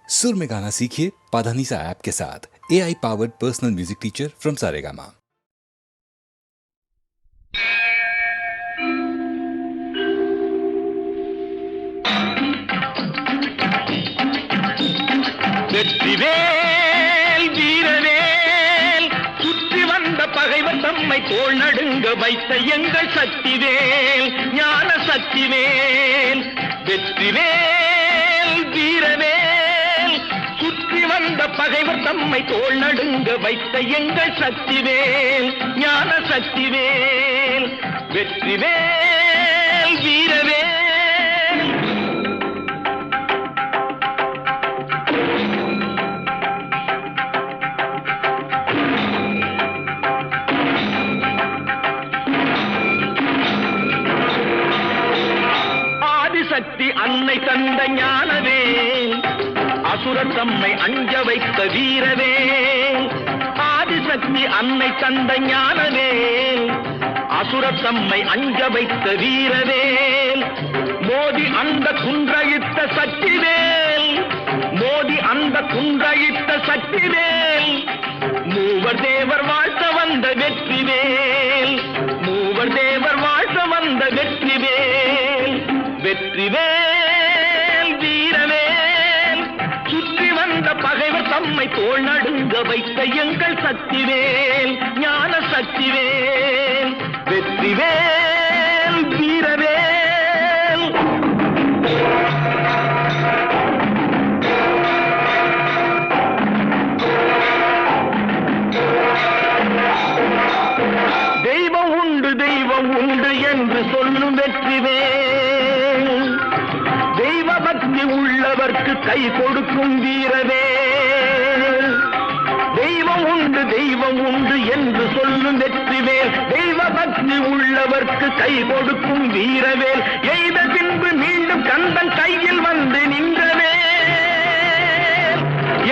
सुर में गाना सीखिए पाधानीसा ऐप के साथ। AI powered personal music teacher from Saregama. Vetrivel வீரவேல் சுற்றி வந்த பகைவர் தம்மை தோள் நடுங்க வைத்த எங்கள் சக்திவேல் ஞான சக்திவேல். வெற்றிவேல் வீரவேல் சுற்றி வந்த பகைவர் தம்மை தோள் நடுங்க வைத்த எங்கள் சக்திவேல் ஞான சக்திவேல். வெற்றிவேல் வீரவேல். சக்தி அன்னை தந்த ஞானவேல் அசுரர் தம்மை அஞ்ச வைத்த வீரவேல். ஆதிசக்தி அன்னை தந்த ஞானவேல் அசுரர் தம்மை அஞ்ச வைத்த வீரவேல். மோதி அந்த குன்றழித்த சக்திவேல் மோதி அந்த குன்றழித்த சக்திவேல். மூவர் தேவர் வாழ்த்த வந்த வெற்றிவேல் மூவர் தேவர் வாழ்த்த வந்த வெற்றிவேல். வெற்றிவேல் வீரவேல் சுற்றி வந்த பகைவர் தம்மை தோள் நடுங்க வைத்த எங்கள் சக்திவேல் ஞான சக்திவேல். வெற்றிவேல் வீரவேல். தெய்வம் உண்டு தெய்வம் உண்டு என்று சொல்லும் வெற்றிவேல். தெய்வ பக்தி உள்ளவர்க்கு கை கொடுக்கும் வீரவேல். தெய்வம் உண்டு என்று சொல்லும் வெற்றிவேல். தெய்வ பக்தி உள்ளவர்க்கு கை கொடுக்கும் வீரவேல். எய்த பின்பு மீண்டும் கந்தன் கையில் வந்து நின்றவேல்.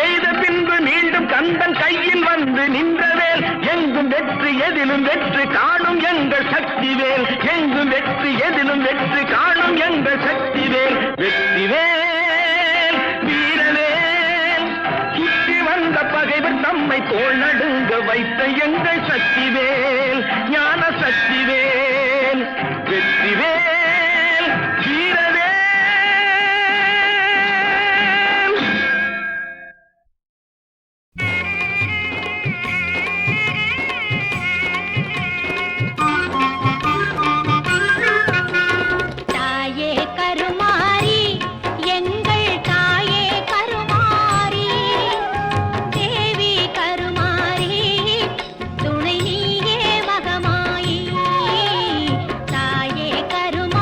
எய்த பின்பு மீண்டும் கந்தன் கையில் வந்து நின்றவேல். எங்கும் வெற்றி எதிலும் வெற்றி காணும் எங்கள் சக்திவேல். எங்கும் வெற்றி எதிலும் வெற்றி காணும் எங்கள் சக்திவேல். வெற்றிவேல் வீரவேல் சுற்றி வந்த பகைவர் தம்மை தோள் நடுங்க வைத்த எங்கள் சக்திவேல் ஞான சக்திவேல். வெற்றிவேல் வீரவேல். துணை நீயே மகமாயி தாயே கருமா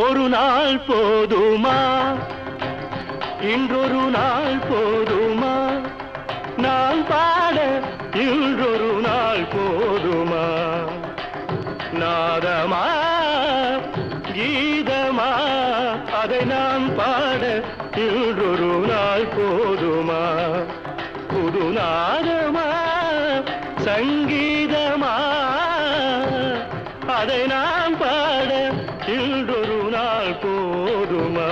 ஒரு நாள் போதுமா, இன்றொரு நாள் போதுமா, நான் பாட இன்றொரு நாள் போதுமா, நாதமா கீதமா அதை நான் பாட இன்றொரு நாள் போதுமா, புது நாதமா சங்கீதமா அதை நான் பாட இன்றொரு நாள் போதுமா.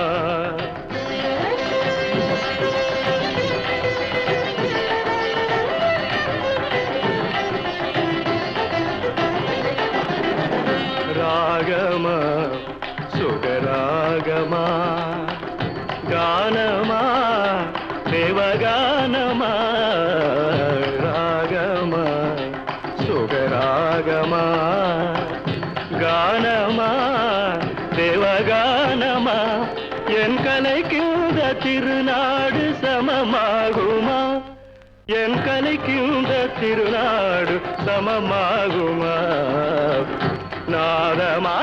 ராகமா சுகராகமா கானமா தேவகானமா, ராகமா சுகராகமா கானமா தேவகானமா, என் கலைக்கின்ற திருநாடு சமமாகுமா, என் கலைக்கின்ற திருநாடு சமமாகுமா, நாதமா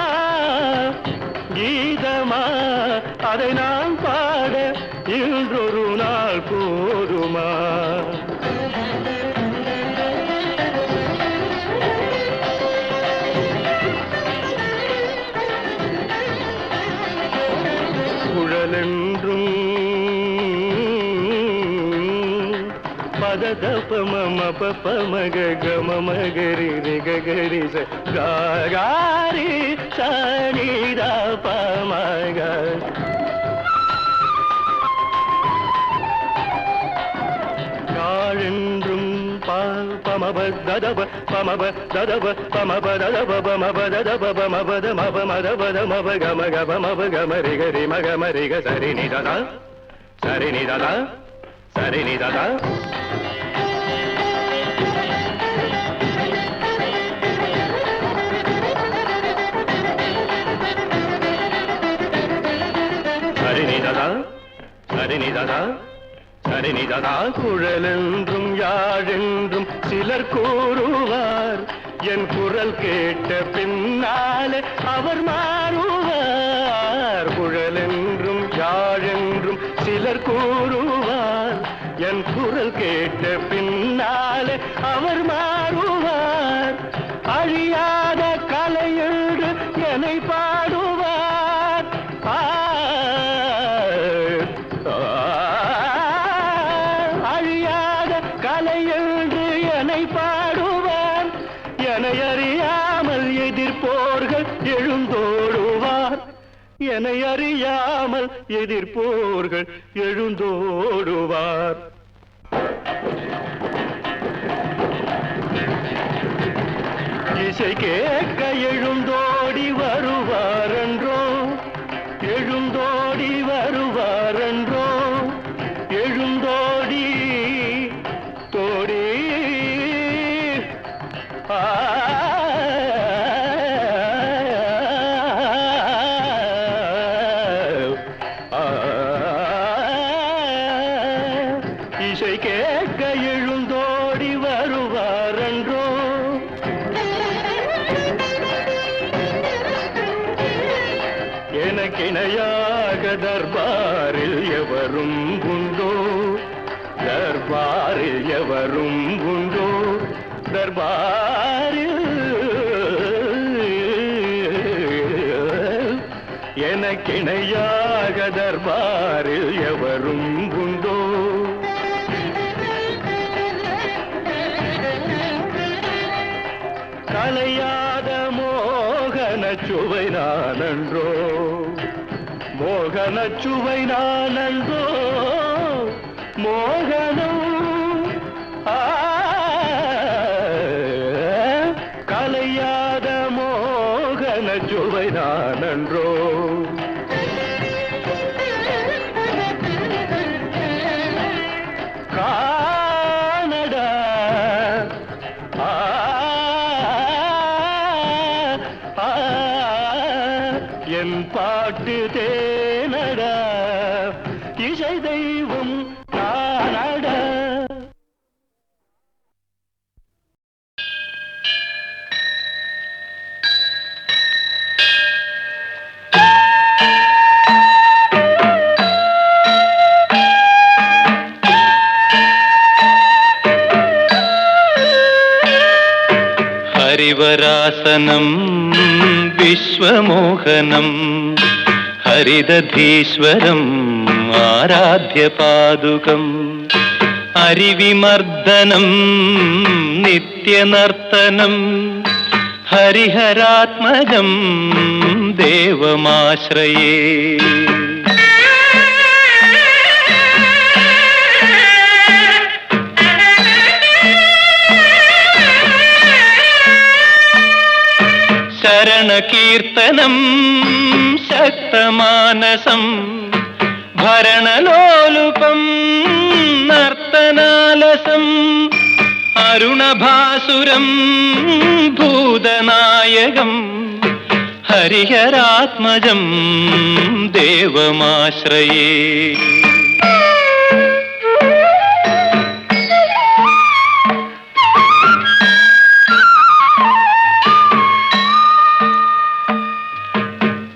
கீதமா அதை நான் பாட இன்றொரு நாள் போதுமா. குழலென்றும் பததபம பமக கமமகரி ரிகரி காரி சனிதா பமக, காழென்றும் பமப ததப பமப ததப பமப ததப பமப ததப பமபத மப மதபத மப கம கப மப கம ரிகரி மகம ரிக சரி நிததா சரி நிததா சரி நிததா. சரிநிததா சரிநிததா சரிநிததா. குழலென்றும் யாழென்றும் சிலர் கூறுவார், என் குரல் கேட்ட பின்னாலே அவர் மாறுவார். குழலென்றும் யாழென்றும் சிலர் கூறுவார், என் குரல் கேட்ட பின்னாலே அவர் மாறுவார். அழியாத கலையென்று என்னை பாடுவார், அழியாத கலையென்று என்னை பாடுவார். என்னை அறியாமல் எதிர்ப்போர்கள் எழுந்தோடுவார், என்னை அறியாமல் எதிர்ப்போர்கள் எழுந்தோடுவார். இசை கேட்க எழுந்தோடி வருவாரென்றோ, எழுந்தோடி வருவாரென்றோ, எழுந்தோடி தோடி இசை கேட்க எழுந்தோடி வருவாரென்றோ. எனக்கிணையாக தர்பாரில் எவரும் உண்டோ, தர்பாரில் எவரும் உண்டோ, தர்பாரில் எனக்கிணையாக தர்பாரில் எவரும் உண்டோ. கலையாத மோகன சுவை நானன்றோ, மோகன சுவை நானன்றோ, மோகனம் கலையாத மோகன சுவை நானன்றோ. காணடா என் பாட்டு தேனடா, இசை தெய்வம் தானட. ഹരിവരാസനം വിശ്വമോഹനം ഹരിദധീശ്വരം ആരാധ്യപാദുകം ഹരിവിമർദ്ദനം നിത്യനർത്തനം ഹരിഹരാത്മജം ദേവമാശ്രയേ. ശരണകീർത്തനം ശക്തമാനസം ഭരണലോലുപം നർത്തനാലസം അരുണഭാസുരം ഭൂതനായകം ഹരിഹരാത്മജം ദേവമാശ്രയേ.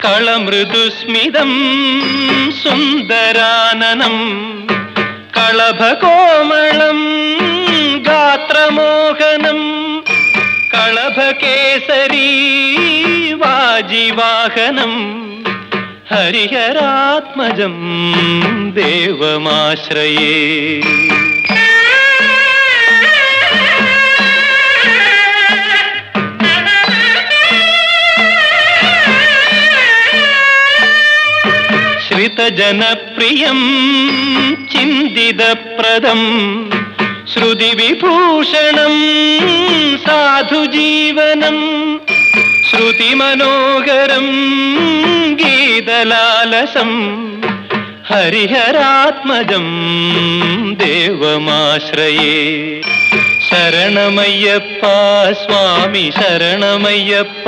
കളമൃദുസ്മിതം സുന്ദരാനനം കളഭകോമളം ഗാത്രമോഹനം കളഭകേസരീ വാജിവാഹനം ഹരിഹരാത്മജം ദേവമാശ്രയേ. ശ്രിതജനപ്രിയം ചിന്തിതപ്രദം ശ്രുതിവിഭൂഷണം സാധുജീവനം ശ്രുതിമനോഹരം ഗീതലാലസം ഹരിഹരാത്മജം ദേവമാശ്രയേ. ശരണമയ്യപ്പ സ്വാമി ശരണമയ്യപ്പ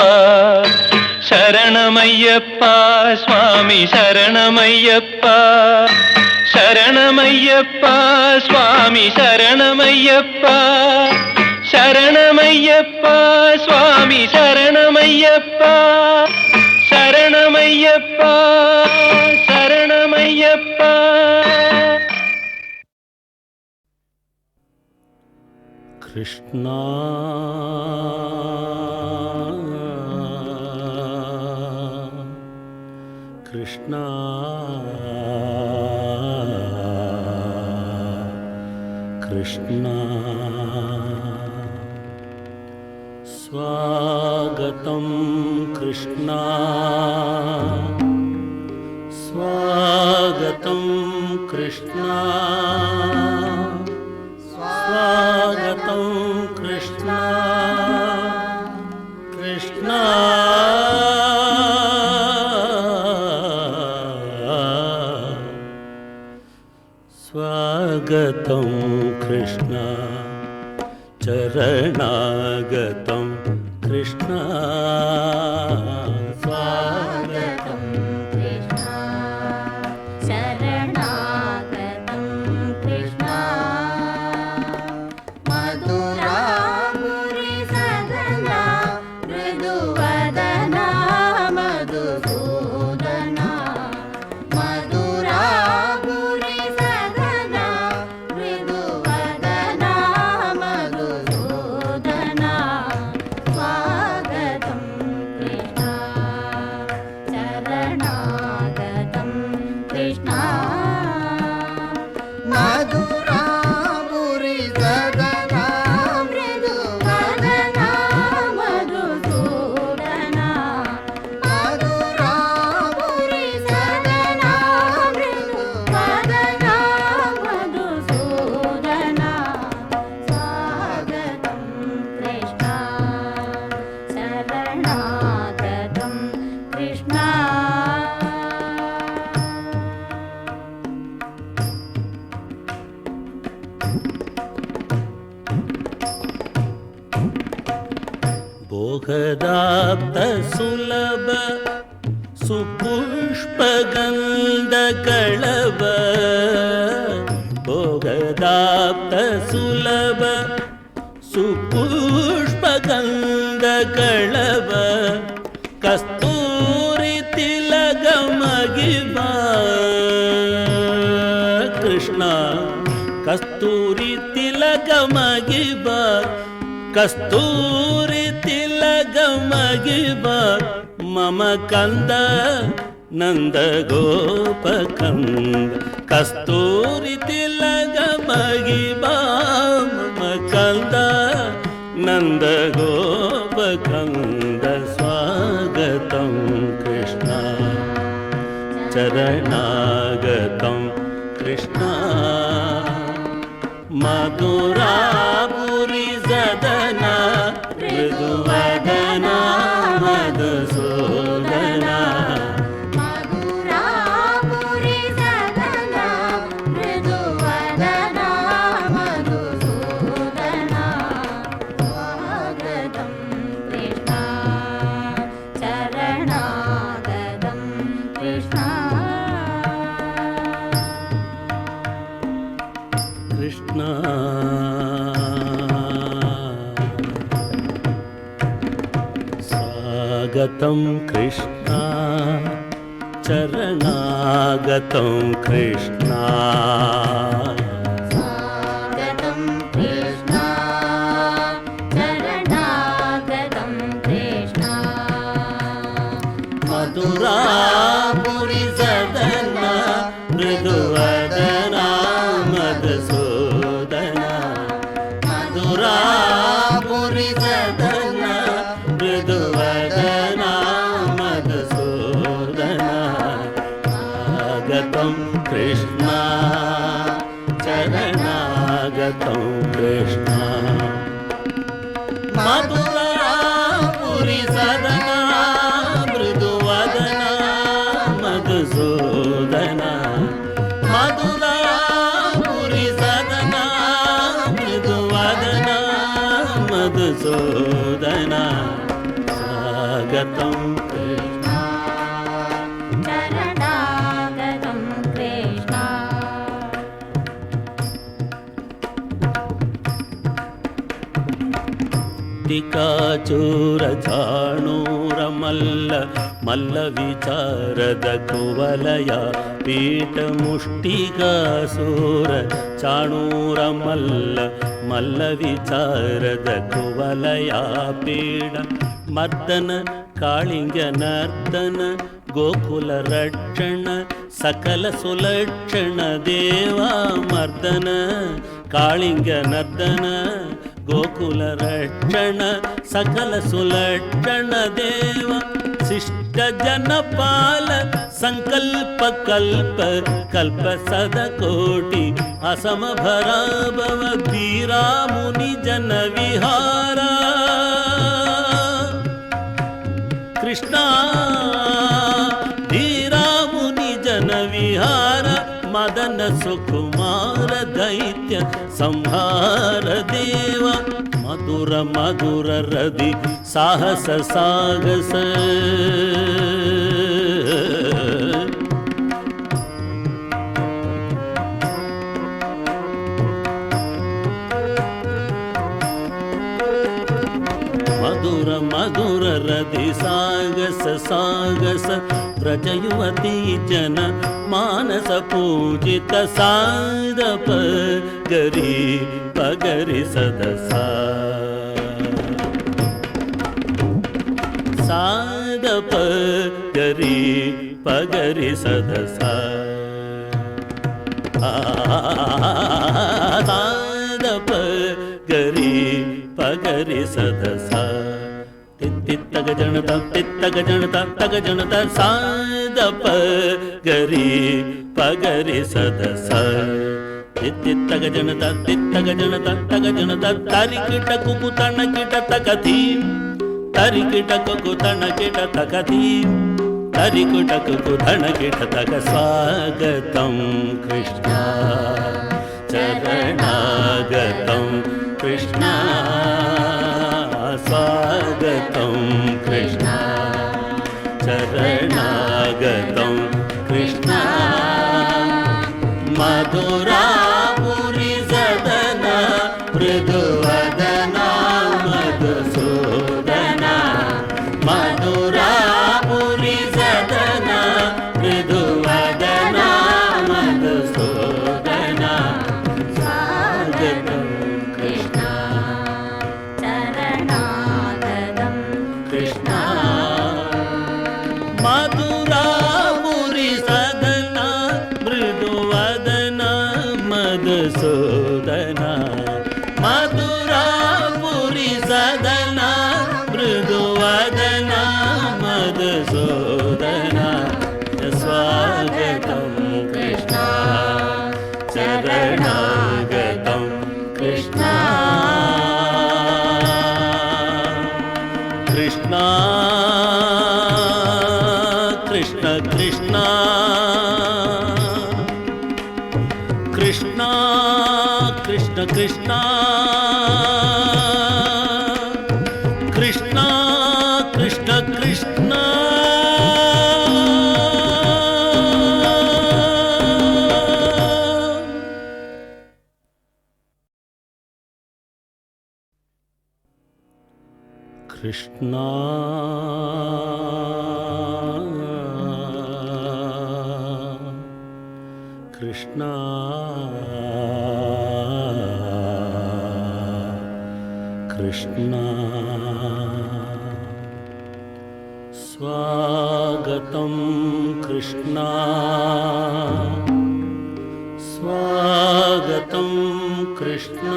ശരണമയ്യപ്പ സ്വാമി ശരണമയ്യപ്പ ശരണമയ്യപ്പ സ്വാമി ശരണമയ്യപ്പ ശരണമയ്യപ്പ സ്വാമി ശരണമയ്യപ്പ ശരണമയ്യപ്പ ശരണമയ്യപ്പ. കൃഷ്ണ കൃഷ്ണ കൃഷ്ണ സ്വാഗതം കൃഷ്ണ സ്വാഗതം കൃഷ്ണ സ്വാഗതം കൃഷ്ണ കൃഷ്ണ സ്വാഗതം കൃഷ്ണ ചരണാഗതം കൃഷ്ണ സ്വാഗതം കൃഷ്ണ ശരണാഗതം കൃഷ്ണ മധുരാമുരി സദന മൃദുവദന മധുസൂദന മധുരാമുരി സദന മൃദുവദന മധുസൂദന സ്വാഗതം കൃഷ്ണ ശരണാഗതം കൃഷ്ണ മധുരാമുരി സദന മൃദുവദന മധുസൂദന മധുരാമുരി സദന മൃദുവദന മധുസൂദന സ്വാഗതം കൃഷ്ണ ശരണാഗതം കൃഷ്ണ. ഭോഗദാപ്ത സുലഭ സുപുഷ്പഗന്ധകളവ प्राप्त सुलभ सुपुष्पगन्ध कळव कस्तूरि तिलगमगिवा कृष्ण कस्तूरि तिलगमगिवा कस्तूरि तिलगमगिवा मम कंद नंद गोपकंद कस्तूरि तिलगमगिवा मम कंद नंद गोपकंद स्वागतं कृष्ण चरणागतं कृष्ण मधुरापुरी सदना मृदुवदना मधुसूदना मधुरापुरी सदना मृदुवदना मधुसूदना स्वागतं कृष्ण चरणागतं कृष्ण कृष्ण स्वागतं कृष्ण चरणागतं कृष्ण स्वागतं कृष्ण चरणागतं कृष्ण मधुरापुरी सदना मृदुवदना मधुसूदना मधुरापुरी सदना मृदुवदना मधुसूदना स्वागतं कृष्ण चरणागतं कृष्ण मधुरापुरी सदना मृदुवदना मधुसूदना मधुरापुरी सदना मृदुवदना मधुसूदना स्वागतं कृष्ण चरणागतं कृष्ण टिकाचूर चाणूर मल्ल मल्ल विचारद कुवलय पीठ मुष्टिकासूर चाणूर मल्ल मल्ल विचारद कुवलय पीठ मर्दन कालिंग नर्दन गोकुल रक्षण सकल सुलक्षण देवा मर्दन कालिंग नर्दन गोकुल रक्षण सकल सुलक्षण देव शिष्ट जनपाल संकल्प कल्प कल्प सद कोटि असम भराभव धीरा मुनि जन विहारा कृष्णा धीरा मुनि जन विहार मदन सुकुमार दैत्य संहार देव मधुर मधुर रवि साहस सागस मधुर मधुर रवि सागस सागस व्रजयुवती जन मानस पूजित सादप गरी पगरि सदसा सादप गरी पगरि सदसा सादप गरी पगरि सदसा तित्तग जनता तग जनता सादप गरी पगरि सदसा तित्तग जनता तग जनता तारिकिट कुकुतन किट तकथी तारिकिट कुकुतन किट तकथी तारिकिट कुकुतन किट तक स्वागतं कृष्ण चरणागतं कृष्ण स्वागतं कृष्ण चरणागतं कृष्ण मधुरापुरी सदना మధుసూదనా మధురాపురి సదనా మృదువదనా మధుసూదనా స్వాగతం కృష్ణ శరణాగతం కృష్ణ కృష్ణ కృష్ణ కృష్ణ కృష్ణ కృష్ణ కృష్ణ కృష్ణ కృష్ణ కృష్ణ కృష్ణ కృష్ణ కృష్ణ స్వాగతం కృష్ణ స్వాగతం కృష్ణ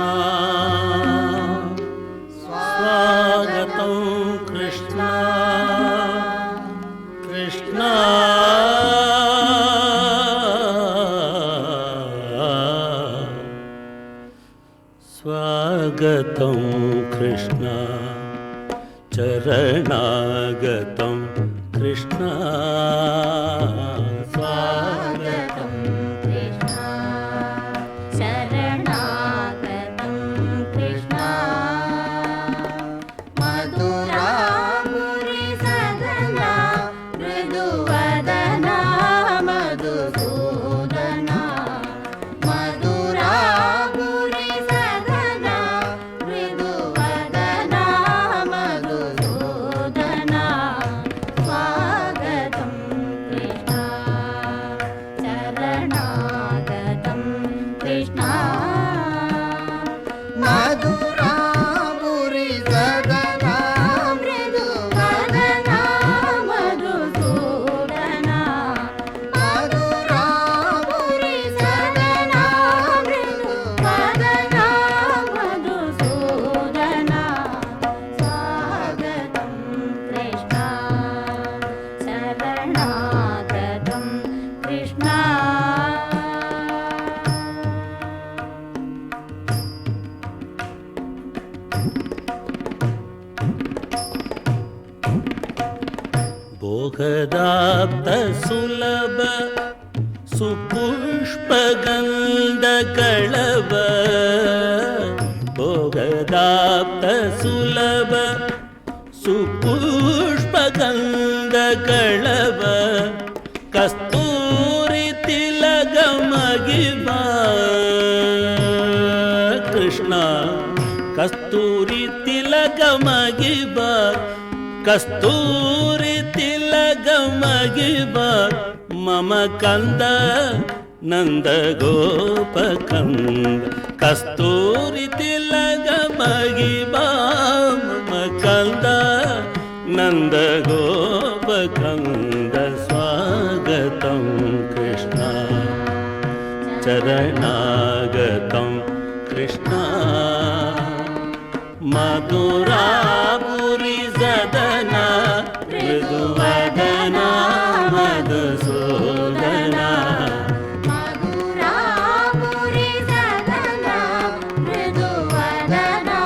స్వాగతం కృష్ణ కృష్ణ స్వాగతం కృష్ణ చరణాగతం కృష్ణ స్వాగతం కృష్ణ శరణాగతం కృష్ణ మధురాపురి సదనా మృదువదనా మధుసూదనా మధురాపురి సదనా మృదువదనా మధుసూదనా స్వాగతం కృష్ణ శరణాగతం కృష్ణ మధురాపురి సదనా మృదువదనా మధుసూదనా మధురాపురి సదనా మృదువదనా మధుసూదనా స్వాగతం కృష్ణ శరణాగతం కృష్ణ భోగదాప్త సులభ సుపుష్పగంధ కళవ భోగదాప్త సులభ సుపుష్పగంధ కళవ కస్తూరి తిలగమగిబా కృష్ణ కస్తూరి తిలగమగిబా కస్తూరి తిలగమగిబ మమ కంద నంద గోప కంద కస్తూరి తిలగమగిబ మమ కంద నంద గోప కంద స్వాగతం కృష్ణ చరణాగతం కృష్ణ మధురాపురి సదనా మృదువదనా మధుసూదనా మధురాపురి సదనా మృదువదనా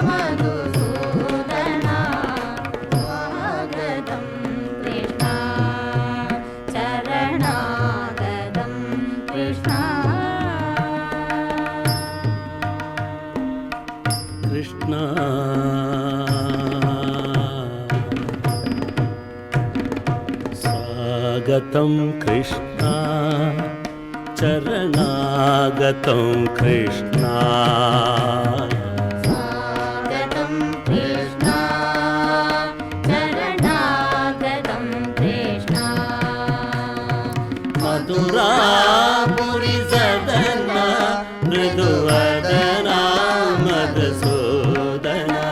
మధుసూదనా స్వాగతం కృష్ణ శరణాగతం కృష్ణ కృష్ణ స్వాగతం కృష్ణ చరణాగతం కృష్ణ స్వాగతం కృష్ణ శరణాగతం కృష్ణ మధురాపురి సదనా మృదువదనా మధుసూదనా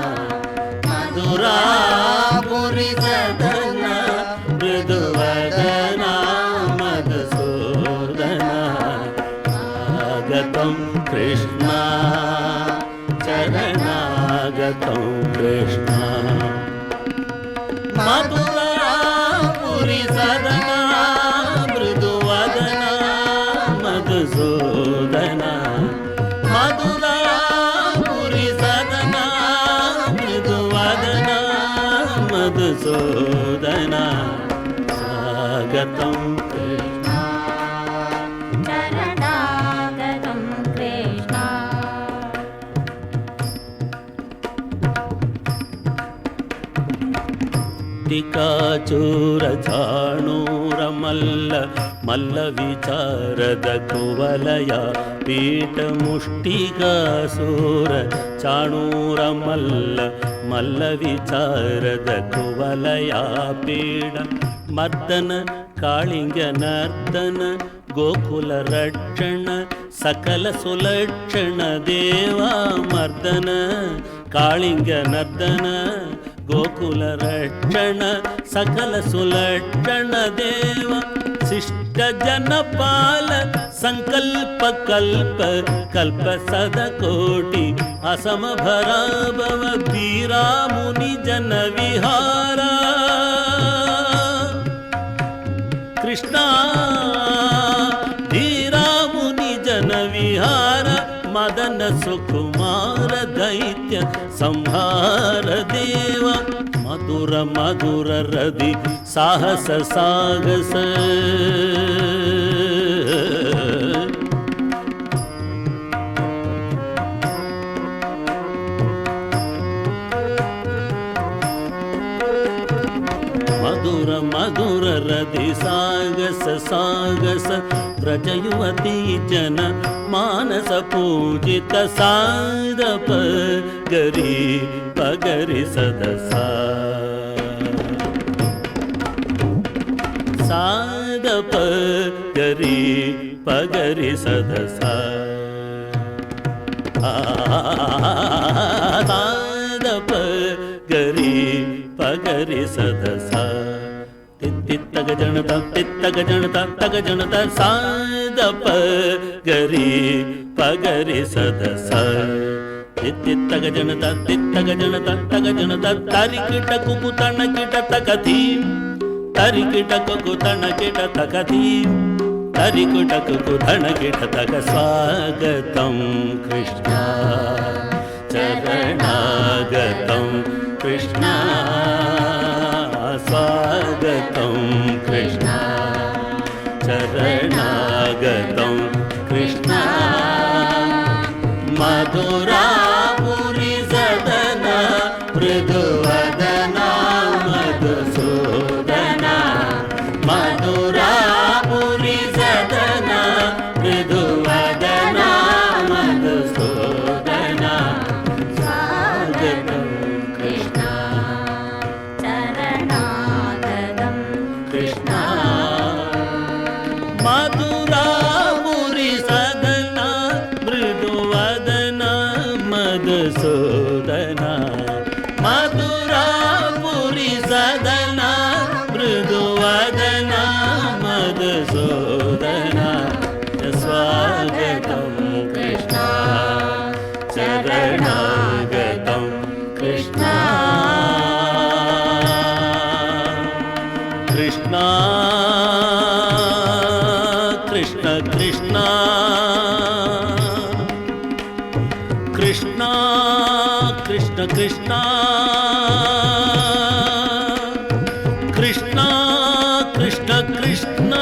మధురాపురి సదనా మృదువదనా మధుసూదనా शरणागतं कृष्ण शरणागतं कृष्ण मधुरापुरी सदना मृदुवदना मधुसूदना मधुरापुरी सदना मृदुवदना मधुसूदना स्वागतं शरणागतं कृष्ण टिकाचूरचाणूरमल्ल मल्लविचाರದ कुवलय पीठमुष्टिकासूर चाणूरमल्ल मल्लविचाರದ कुवलय पीठ मर्दन काळिंग नर्दन गोकुल रक्षण सकल सुलक्षण देवा मर्दन काळिंग नर्दन गोकुल रक्षण सकल सुलक्षण देव शिष्ट जनपाल संकल्प कल्प कल्प सद कोटि असम भराभव धीरा मुनि जन विहारा कृष्णा धीरा मुनि जन विहार मदन सुकुमार दैत्य संहार देव मधुर मधुर रदि साहस सागस मधुर मधुर रदि सागस सागस व्रजयुवती जन मानस पूजित सादप गरी पगरि सदसा सादप गरी पगरि सदसा सादप गरी पगरि सदसा तित्तग जनता तग जनता सादप गरी पगरि सदसा तित्तग जनता तग जनता तारिकिट कुकुतन किट तकथी तारिकिट कुकुतन किट तकथी तारिकिट कुकुतन किट तक स्वागतं कृष्ण शरणागतं कृष्ण स्वागतं कृष्ण शरणागतं कृष्ण मधुरापुरी सदना मृदुवदना मधुसूदना मधुरापुरी सदना मृदुवदना मधुसूदना स्वागतं कृष्ण शरणागतं कृष्ण मधुरापुरी सदना मृदुवदना मधुसूदना मधुरापुरी सदना मृदुवदना मधुसूदना स्वागतं कृष्ण शरणागतं कृष्ण कृष्ण कृष्ण कृष्ण कृष्ण कृष्ण कृष्ण कृष्ण कृष्ण कृष्ण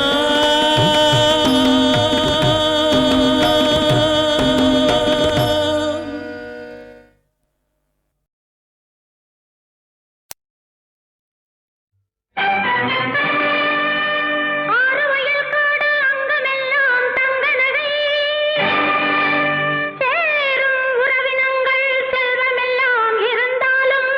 ஆறுவயல் காடு அங்கமெல்லாம் தங்க நகை சேரும் உறவினங்கள் செல்வமெல்லாம் இருந்தாலும்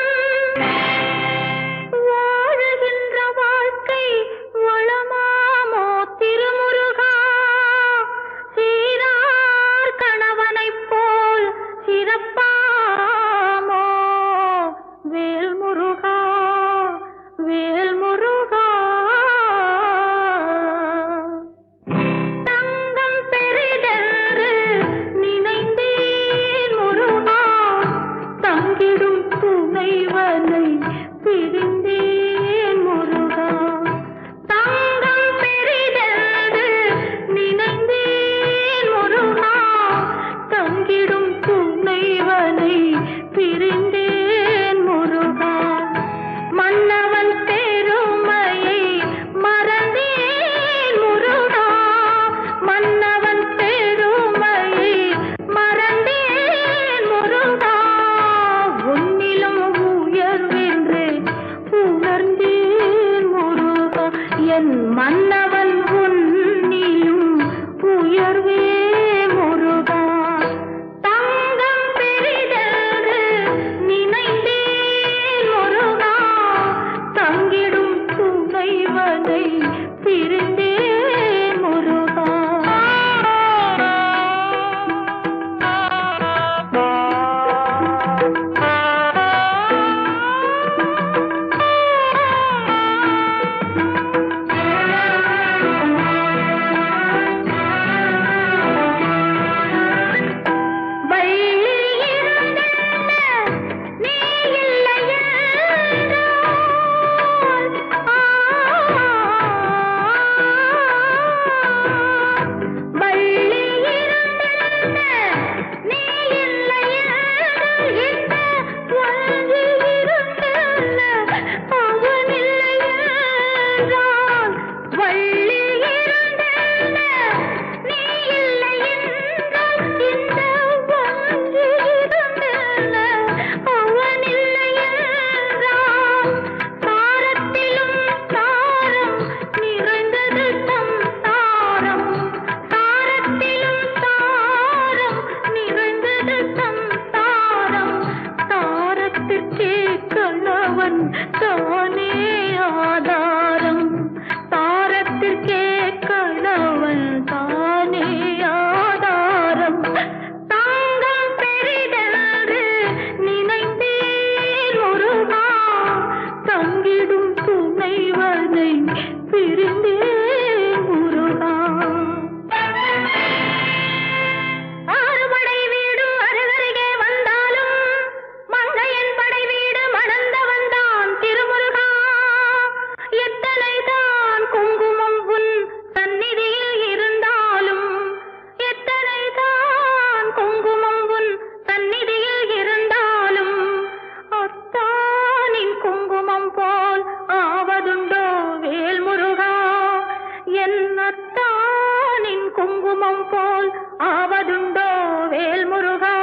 ஆவதுண்டோ வேல் முருகா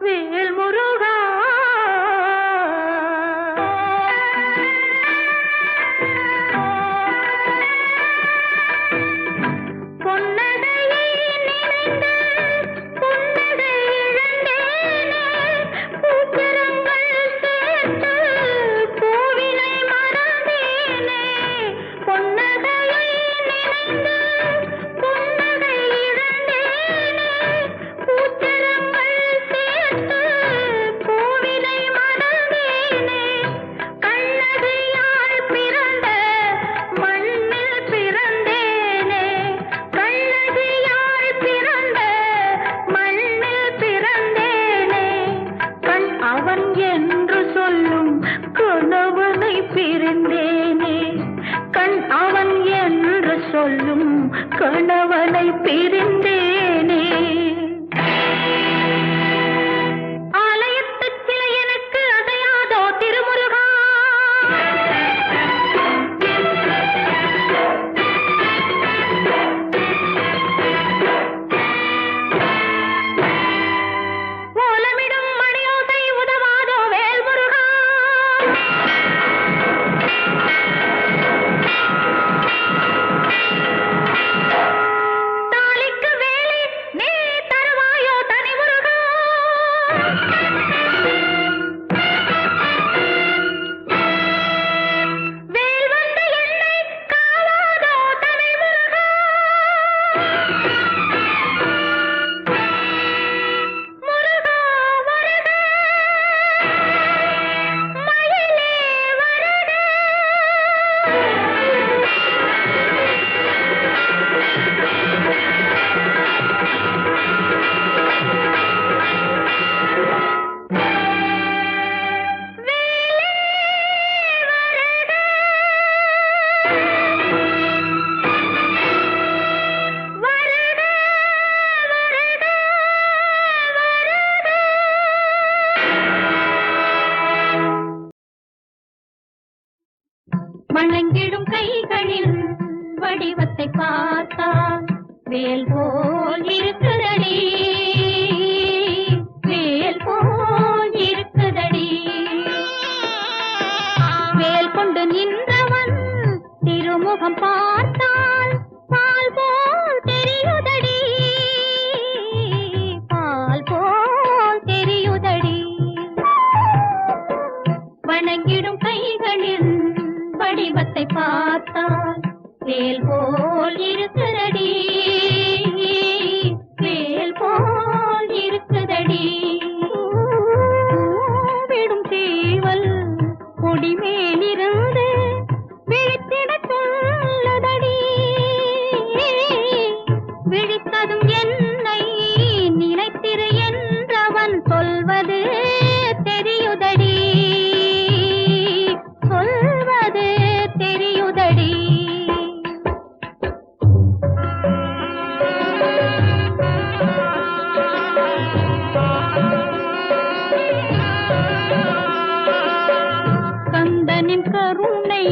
வேல் முருகா. சொல்லும் கணவனை பிரிந்தேனே. ஆலயத்து சிலை எனக்கு அசையாதோ திருமுருகா. ஓலமிடும் மணியோசை உதவாதோ வேல் முருகா. வணங்கிடும் கைகளின் வடிவத்தை பார்த்தால் வேல் போல் இருக்குதடி வேல் போல் இருக்குதடி. வேல் கொண்டு நின்றவன் திருமுகம் பார்த்தால் பால் போல் தெரியுதடி பால் போல் தெரியுதடி. வணங்கிடும் கைகளின் வடிவத்தை பார்த்தால் வேல் போல் இருக்குதடி வேல் போல் இருக்குதடி. விடும் சேவல் கொடி மேலிருந்து விழித்திட சொல்லுதடி. விழித்ததும் என்னை நினைத்திரு என்றவன் சொல்வது தெரியுதடி சொல்வது தெரியுதடி. கந்தனின் கருணை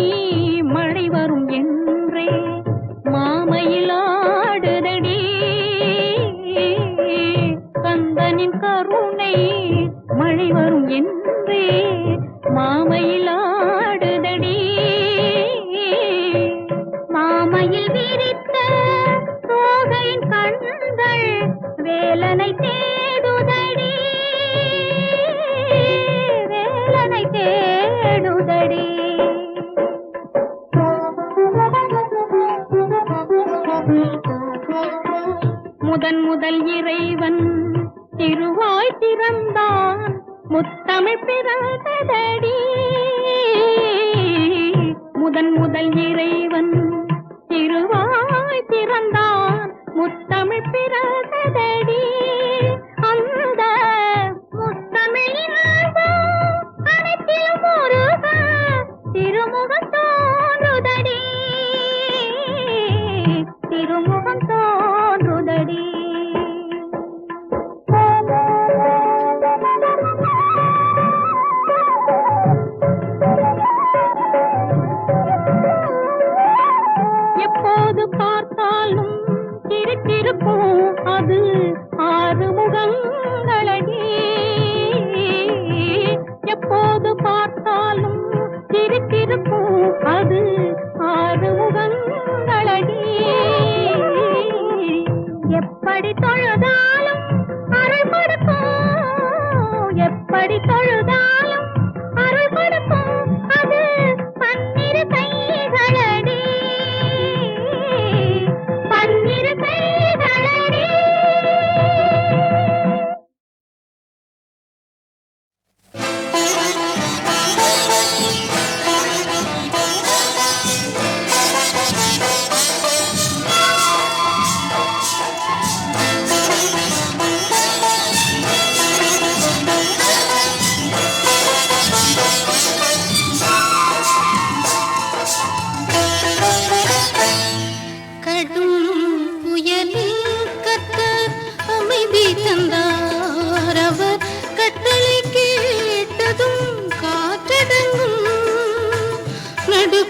மழை வரும் என்றே மாமையில் ஆடுதடி. கந்தனின் கருணை மழை வரும் என்றே மாமையில் ஆடுதடி. மாமையில் விரித்த தோகையின் கண்கள் வேலனை தேடுதடி வேலனை தேடுதடி. முதல் இறைவன் திருவாய் திறந்தான் முத்தமிழ் பிறந்ததடி. முதல் இறைவன் திருவாய் திறந்தான் முத்தமிழ் பிறந்ததடி. அந்த முத்தமிழின் அனைத்திலும் முருக திருமுகம் தோன்றுதடி திருமுகம் தோன்றுதடி. எப்போது பார்த்தாலும் சிரித்திருக்கும் அது ஆறு முகங்களடி. எப்போது பார்த்தாலும் சிரித்திருக்கும் அது ஆறு முகங்களடி. எப்படி தொழுதாலும் அருள் கொடுக்கும், எப்படி தொழுதாலும் அருள் கொடுக்கும் அது பன்னிரு கைகளடி, பன்னிரு கைகளடி.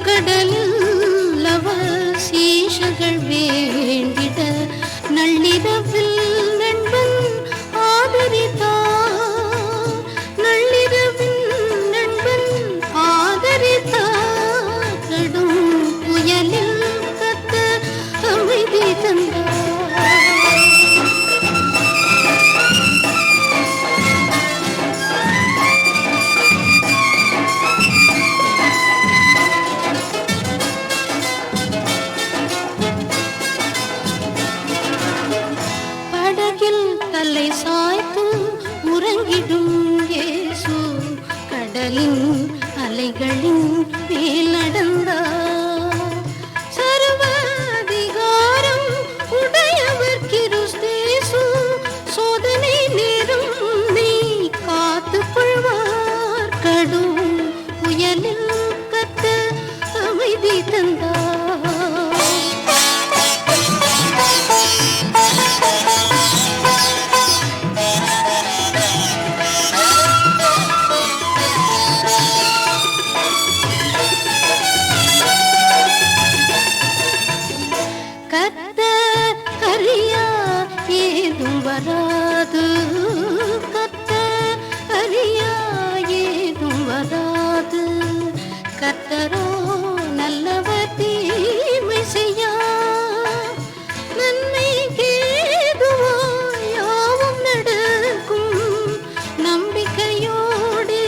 கடலில் அவர் சீஷர்கள் வேண்டிட நள்ளிரவில் நண்பன் ஆதரித்தார், நள்ளிரவில் நண்பன் ஆதரித்தார். கடும் புயலில் கர்த்தர் அமைதி தந்தார். தலை சாய்த்து உறங்கிடும் இயேசு கடலின் அலைகளின் மேல் நடந்தார். சர்வாதிகாரம் உடையவர் கிறிஸ்தேசு சோதனை நேரம் நீ காத்துக் கொள்வார். கடும் புயலில் கர்த்தர் அமைதி தந்தார். வராது கர்த்தர் அறியா ஏதும் வராது. கர்த்தரோ நல்லவர் தீமை செய்யா, நன்மை கேதுவோ யாவும் நடக்கும். நம்பிக்கையோடு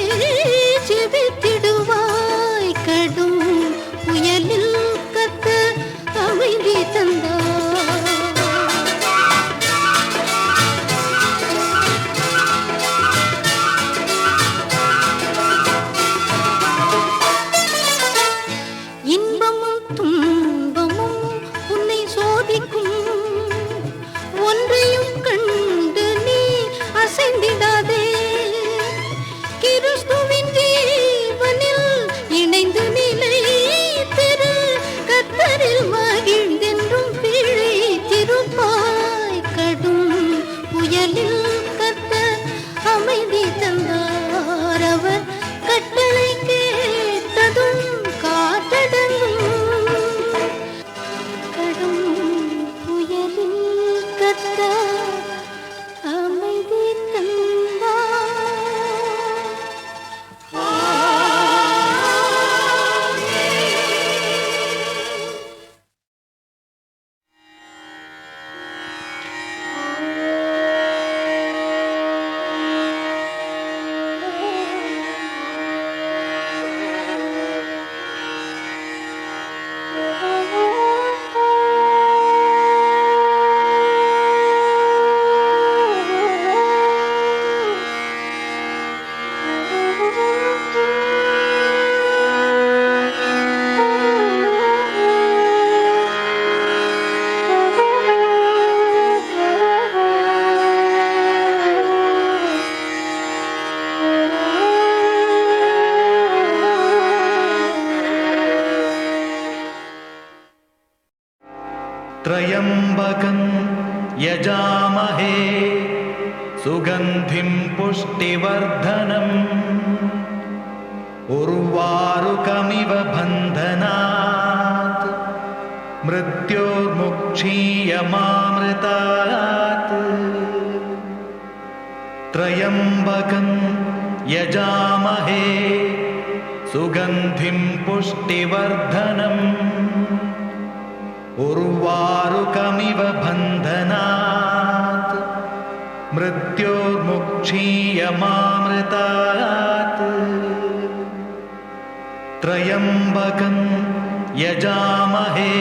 ஜெபித்திடுவாய். கடும் புயலில் கர்த்தர் அமைதி தந்தார். त्र्यम्बकं यजामहे सुगन्धिं पुष्टिवर्धनम् उर्वारुकमिव बन्धनात् मृत्योर्मुक्षीयमामृतात् त्र्यम्बकं यजामहे सुगन्धिं पुष्टिवर्धनम् उर्वारुकमिव बन्धनात् मृत्योर्मुक्षीयमामृतात् त्र्यम्बकं यजामहे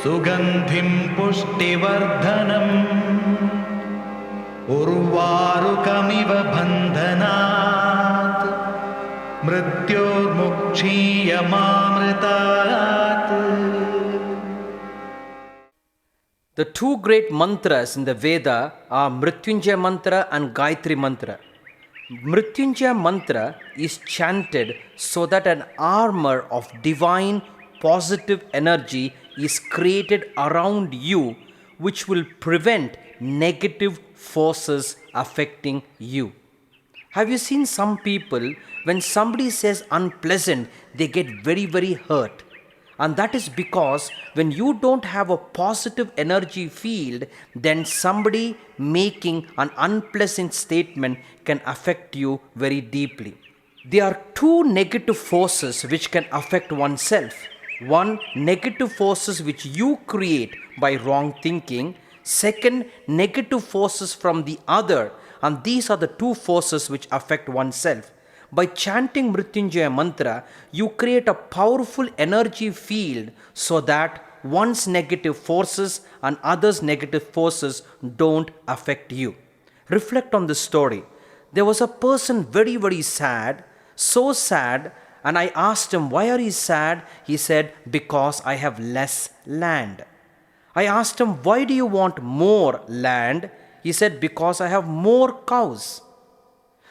सुगन्धिं पुष्टिवर्धनम् उर्वारुकमिव बन्धनात् मृत्योर्मुक्षीयमामृतात्. The two great mantras in the Veda are Mrityunjaya mantra and Gayatri mantra. Mrityunjaya mantra is chanted so that an armor of divine positive energy is created around you, which will prevent negative forces affecting you. Have you seen some people, when somebody says unpleasant, they get very, very hurt? And that is because when you don't have a positive energy field, then somebody making an unpleasant statement can affect you very deeply. There are two negative forces which can affect oneself. One, negative forces which you create by wrong thinking. Second, negative forces from the other. And these are the two forces which affect oneself. By chanting Mrityunjaya mantra, you create a powerful energy field so that one's negative forces and others' negative forces don't affect you. Reflect on this story. There was a person very, very sad, so sad, and I asked him, why are you sad? He said, because I have less land. I asked him, why do you want more land? He said, because I have more cows.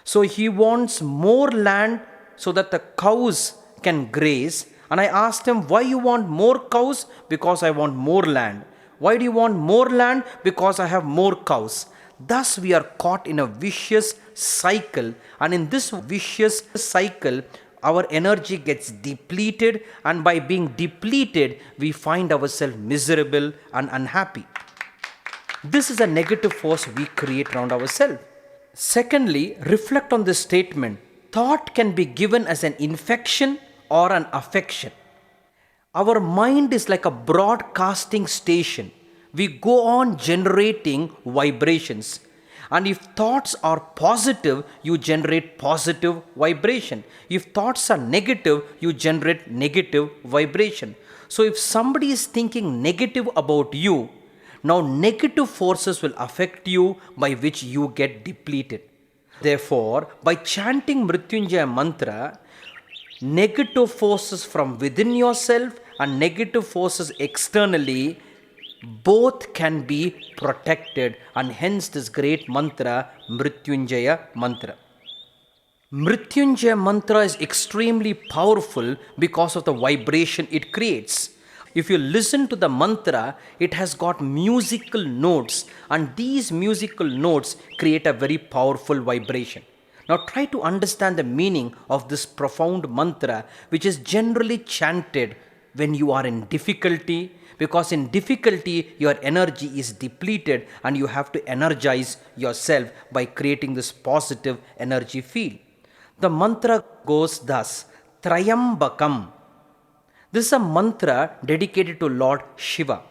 So he wants more land so that the cows can graze. And I asked him, why you want more cows? Because I want more land. Why do you want more land? Because I have more cows. Thus we are caught in a vicious cycle. And in this vicious cycle, our energy gets depleted. And by being depleted, we find ourselves miserable and unhappy. This is a negative force we create around ourselves. Secondly, reflect on this statement. Thought can be given as an infection or an affection. Our mind is like a broadcasting station. We go on generating vibrations. And if thoughts are positive, you generate positive vibration. If thoughts are negative, you generate negative vibration. So if somebody is thinking negative about you, now negative forces will affect you, by which you get depleted. Therefore, by chanting Mrityunjaya mantra, negative forces from within yourself and negative forces externally, both can be protected, and hence this great mantra, Mrityunjaya mantra. Mrityunjaya mantra is extremely powerful because of the vibration it creates. If you listen to the mantra, it has got musical notes, and these musical notes create a very powerful vibration. Now try to understand the meaning of this profound mantra, which is generally chanted when you are in difficulty, because in difficulty your energy is depleted and you have to energize yourself by creating this positive energy field. The mantra goes thus: Trayambakam. This is a mantra dedicated to Lord Shiva.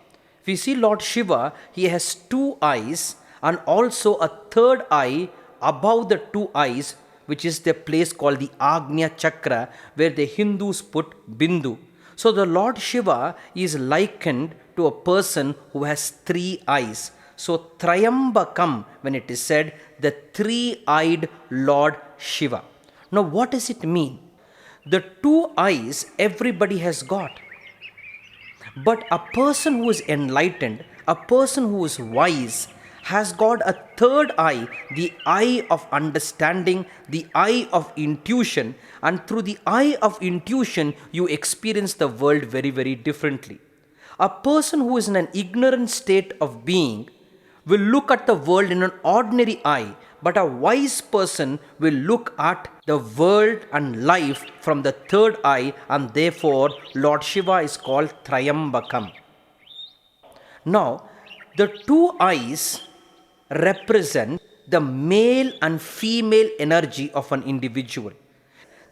If you see Lord Shiva, he has two eyes and also a third eye above the two eyes, which is the place called the Agnya Chakra, where the Hindus put Bindu. So the Lord Shiva is likened to a person who has three eyes. So Trayambakam, when it is said, the three-eyed Lord Shiva. Now what does it mean? The two eyes everybody has got. But a person who is enlightened, a person who is wise, has got a third eye, the eye of understanding, the eye of intuition, and through the eye of intuition, you experience the world very, very differently. A person who is in an ignorant state of being will look at the world in an ordinary eye, but a wise person will look at the world and life from the third eye, and therefore Lord Shiva is called Trayambakam. Now, the two eyes represent the male and female energy of an individual.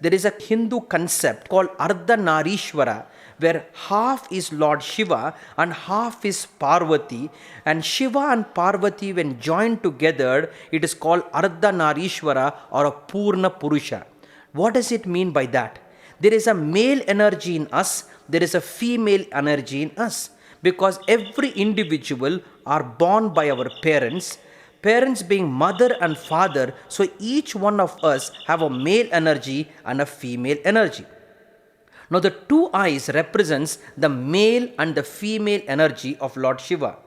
There is a Hindu concept called Ardhanarishwara, where half is Lord Shiva and half is Parvati. And Shiva and Parvati, when joined together, it is called Ardhanarishwara or a Purna Purusha. What does it mean by that? There is a male energy in us, there is a female energy in us. Because every individual are born by our parents, parents being mother and father, so each one of us have a male energy and a female energy. Now the two eyes represents the male and the female energy of Lord Shiva.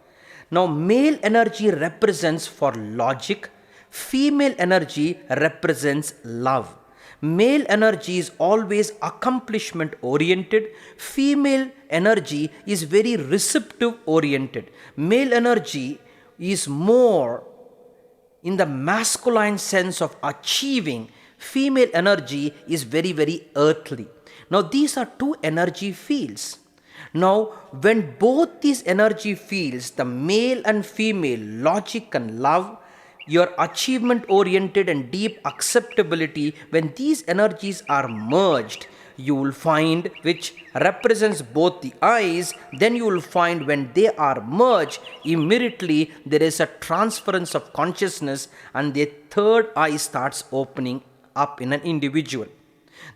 Now male energy represents for logic, female energy represents love. Male energy is always accomplishment oriented, female energy is very receptive oriented. Male energy is more in the masculine sense of achieving, female energy is very, very earthly. Now, these are two energy fields. Now, when both these energy fields, the male and female, logic and love, your achievement oriented and deep acceptability, when these energies are merged, you will find, which represents both the eyes, then you will find when they are merged, immediately there is a transference of consciousness and the third eye starts opening up in an individual.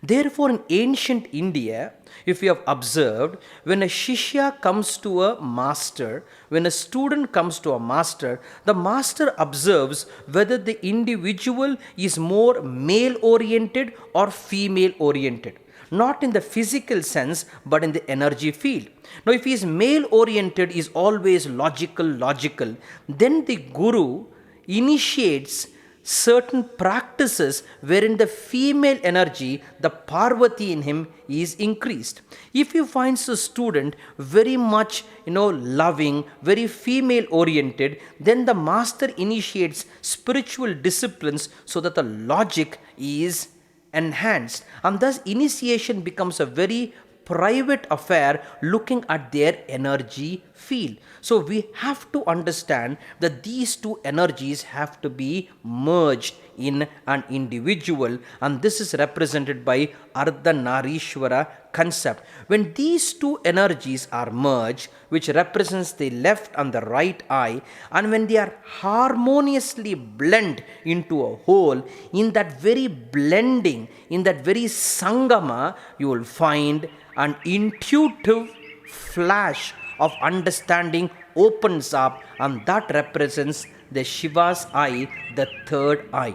Therefore, in ancient India, if you have observed, when a shishya comes to a master, when a student comes to a master, the master observes whether the individual is more male oriented or female oriented. Not in the physical sense, but in the energy field. Now, if he is male oriented, is always logical, then the guru initiates certain practices wherein the female energy, the Parvati in him, is increased. If you find a student very much loving, very female oriented, then the master initiates spiritual disciplines so that the logic is enhanced, and thus initiation becomes a very private affair looking at their energy field. So we have to understand that these two energies have to be merged in an individual, and this is represented by Ardhanarishwara concept. When these two energies are merged, which represents the left and the right eye, and when they are harmoniously blend into a whole, in that very blending, in that very sangama, you will find an intuitive flash of understanding opens up, and that represents the Shiva's eye, the third eye.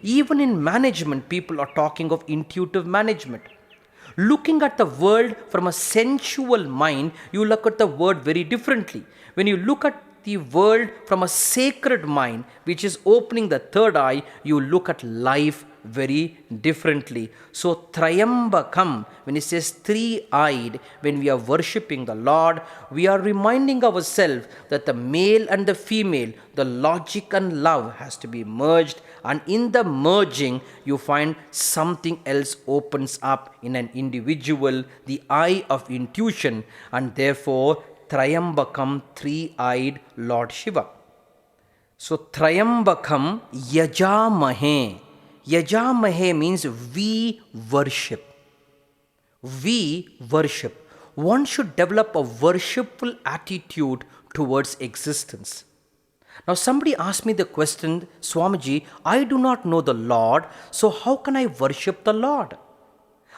Even in management, people are talking of intuitive management. Looking at the world from a sensual mind, you look at the world very differently. When you look at the world from a sacred mind, which is opening the third eye, you look at life very differently. So Trayambakam, when it says three-eyed, when we are worshipping the Lord, we are reminding ourselves that the male and the female, the logic and love has to be merged, and in the merging you find something else opens up in an individual, the eye of intuition, and therefore Trayambakam, three-eyed Lord Shiva. So Trayambakam Yajamahe. Yajamahe means we worship. We worship. One should develop a worshipful attitude towards existence. Now somebody asked me the question, Swamiji, I do not know the Lord, so how can I worship the Lord?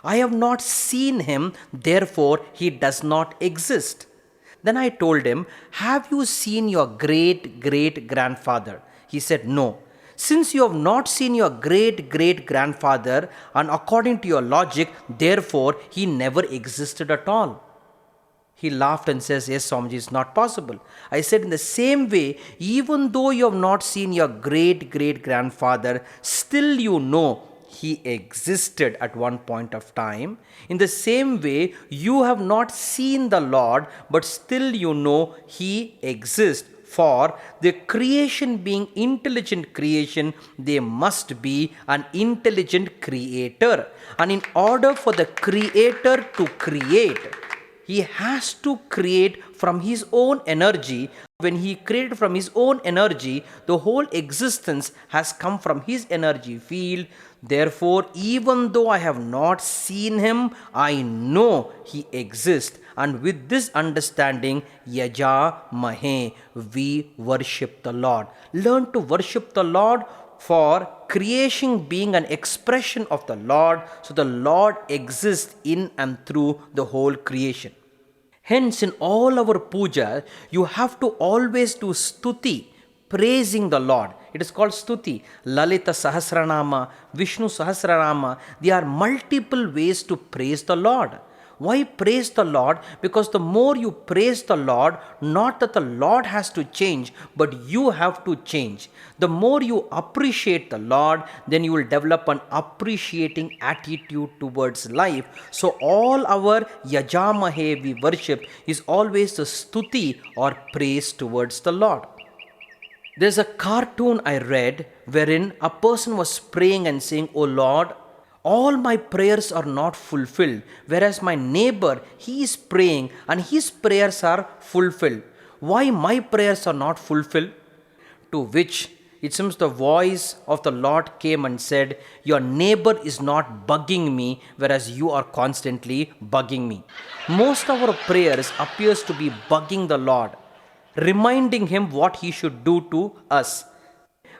I have not seen him, therefore he does not exist. Then I told him, have you seen your great-great-grandfather? He said, no. Since you have not seen your great-great-grandfather, and according to your logic, therefore, he never existed at all. He laughed and says, yes, Swamiji, it's not possible. I said, in the same way, even though you have not seen your great-great-grandfather, still you know he existed at one point of time. In the same way, you have not seen the Lord, but still you know he exists. For the creation being intelligent creation, there must be an intelligent creator. And in order for the creator to create, he has to create from his own energy. When he created from his own energy, the whole existence has come from his energy field. Therefore, even though I have not seen him, I know he exists. And with this understanding, Yaja Mahe, we worship the Lord. Learn to worship the Lord, for creation being an expression of the Lord, so the Lord exists in and through the whole creation. Hence, in all our puja, you have to always do stuti, praising the Lord. It is called stuti. Lalita Sahasranama, Vishnu Sahasranama. There are multiple ways to praise the Lord. Why praise the Lord? Because the more you praise the Lord, not that the Lord has to change, but you have to change. The more you appreciate the Lord, then you will develop an appreciating attitude towards life. So all our Yajamahe we worship is always the stuti or praise towards the Lord. There's a cartoon I read wherein a person was praying and saying, "Oh Lord, all my prayers are not fulfilled, whereas my neighbor, he is praying and his prayers are fulfilled. Why my prayers are not fulfilled?" To which it seems the voice of the Lord came and said, "Your neighbor is not bugging me, whereas you are constantly bugging me." Most of our prayers appears to be bugging the Lord, reminding him what he should do to us.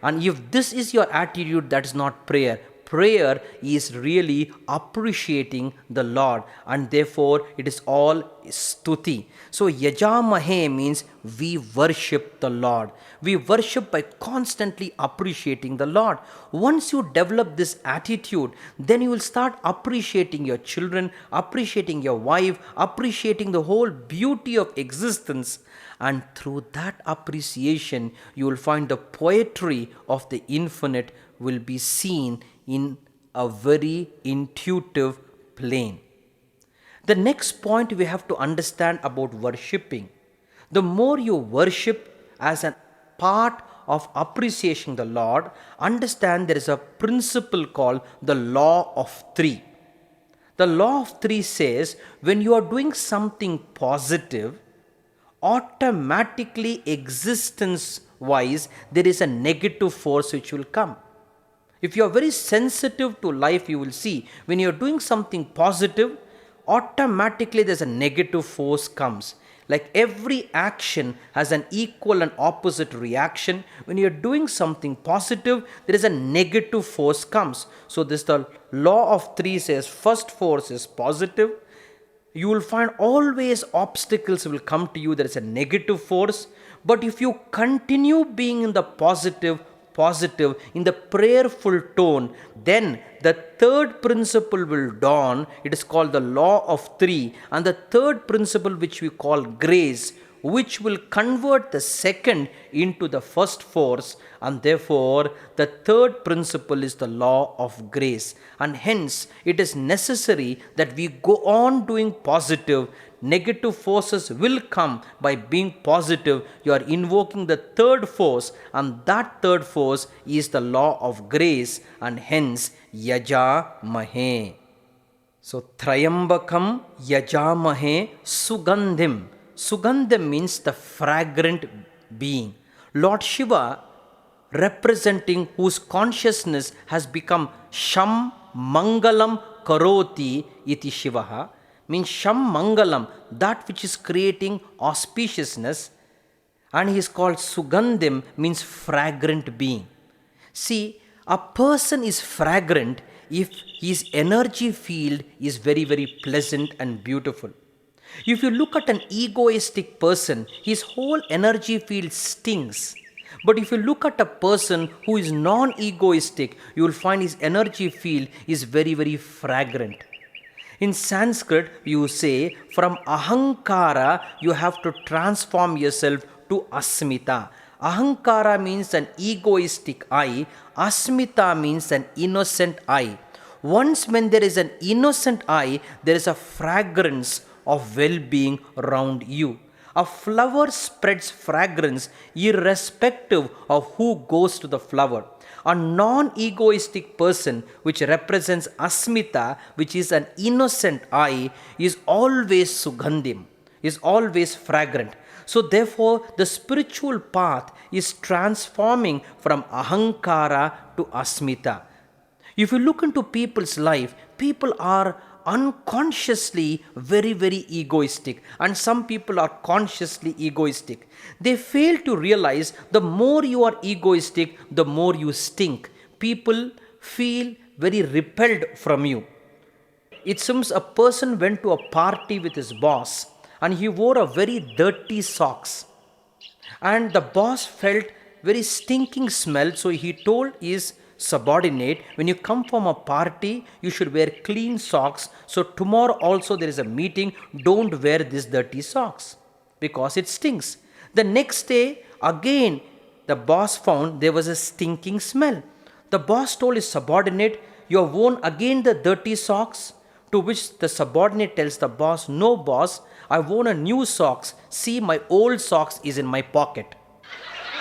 And if this is your attitude, that is not prayer. Prayer is really appreciating the Lord, and therefore it is all stuti. So Yajamahe means we worship the Lord. We worship by constantly appreciating the Lord. Once you develop this attitude, then you will start appreciating your children, appreciating your wife, appreciating the whole beauty of existence. And through that appreciation, you will find the poetry of the infinite will be seen in a very intuitive plane. The next point we have to understand about worshipping. The more you worship as a part of appreciating the Lord, understand there is a principle called the law of three. The law of three says when you are doing something positive, automatically existence wise there is a negative force which will come. If you are very sensitive to life, you will see when you are doing something positive, automatically there's a negative force comes. Like every action has an equal and opposite reaction. When you are doing something positive, there is a negative force comes. So this the law of three says first force is positive. You will find always obstacles will come to you. There is a negative force. But if you continue being in the positive, in the prayerful tone, then the third principle will dawn. It is called the law of three. And the third principle, which we call grace, which will convert the second into the first force. And therefore, the third principle is the law of grace. And hence, it is necessary that we go on doing positive. Negative forces will come by being positive. You are invoking the third force, and that third force is the law of grace, and hence Yaja Mahe. So Trayambakam Yajamahe Sugandhim. Sugandhim means the fragrant being. Lord Shiva, representing whose consciousness has become Sham Mangalam Karoti iti Shivaha, means Sham Mangalam, that which is creating auspiciousness, and he is called Sugandhim, means fragrant being. See, a person is fragrant if his energy field is very, very pleasant and beautiful. If you look at an egoistic person, his whole energy field stinks. But if you look at a person who is non-egoistic, you will find his energy field is very, very fragrant. In Sanskrit, you say, from ahankara, you have to transform yourself to asmita. Ahankara means an egoistic I. Asmita means an innocent I. Once when there is an innocent I, there is a fragrance of well-being around you. A flower spreads fragrance irrespective of who goes to the flower. A non-egoistic person, which represents Asmita, which is an innocent I, is always Sugandhim, is always fragrant. So, therefore, the spiritual path is transforming from ahankara to asmita. If you look into people's life, people are unconsciously very, very egoistic, and some people are consciously egoistic. They fail to realize the more you are egoistic, the more you stink. People feel very repelled from you. It seems a person went to a party with his boss and he wore a very dirty socks. And the boss felt very stinking smell, so he told his subordinate, when you come from a party, you should wear clean socks. So tomorrow also there is a meeting, don't wear this dirty socks because it stinks. The next day, again, the boss found there was a stinking smell. The boss told his subordinate, you have worn again the dirty socks? To which the subordinate tells the boss, no boss, I've worn a new socks. See, my old socks is in my pocket.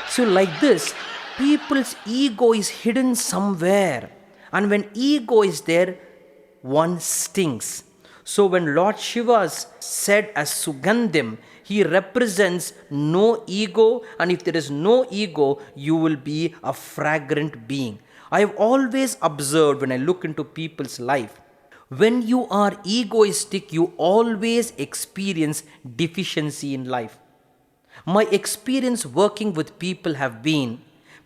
So like this, people's ego is hidden somewhere. And when ego is there, one stinks. So when Lord Shiva said as Sugandhim, he represents no ego, and if there is no ego, you will be a fragrant being. I have always observed when I look into people's life, when you are egoistic, you always experience deficiency in life. My experience working with people have been,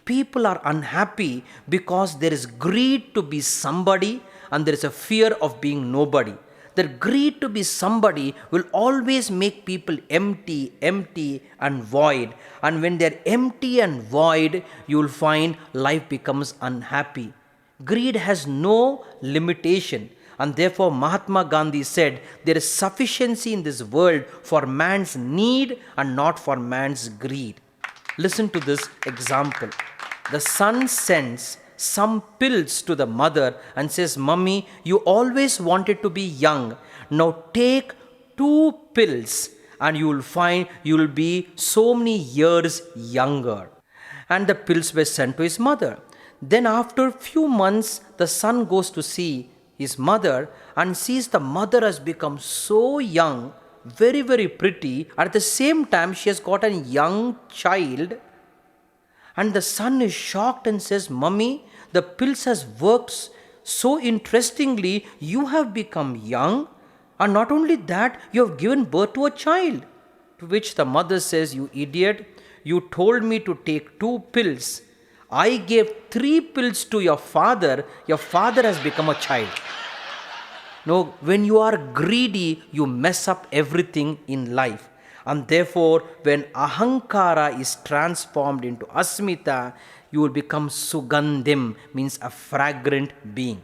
people are unhappy because there is greed to be somebody and there is a fear of being nobody. The greed to be somebody will always make people empty and void. And when they're empty and void, you will find life becomes unhappy. Greed has no limitation. And therefore Mahatma Gandhi said, there is sufficiency in this world for man's need and not for man's greed. Listen to this example. The son sends some pills to the mother and says, Mummy, you always wanted to be young. Now take 2 pills and you will find you will be so many years younger. And the pills were sent to his mother. Then after a few months, the son goes to see his mother and sees the mother has become so young, very, very pretty. At the same time, she has got a young child. And the son is shocked and says, Mummy, the pills has worked so interestingly. You have become young. And not only that, you have given birth to a child. To which the mother says, you idiot, you told me to take 2 pills. I gave 3 pills to your father has become a child. No, when you are greedy, you mess up everything in life. And therefore, when ahankara is transformed into asmita, you will become sugandhim, means a fragrant being.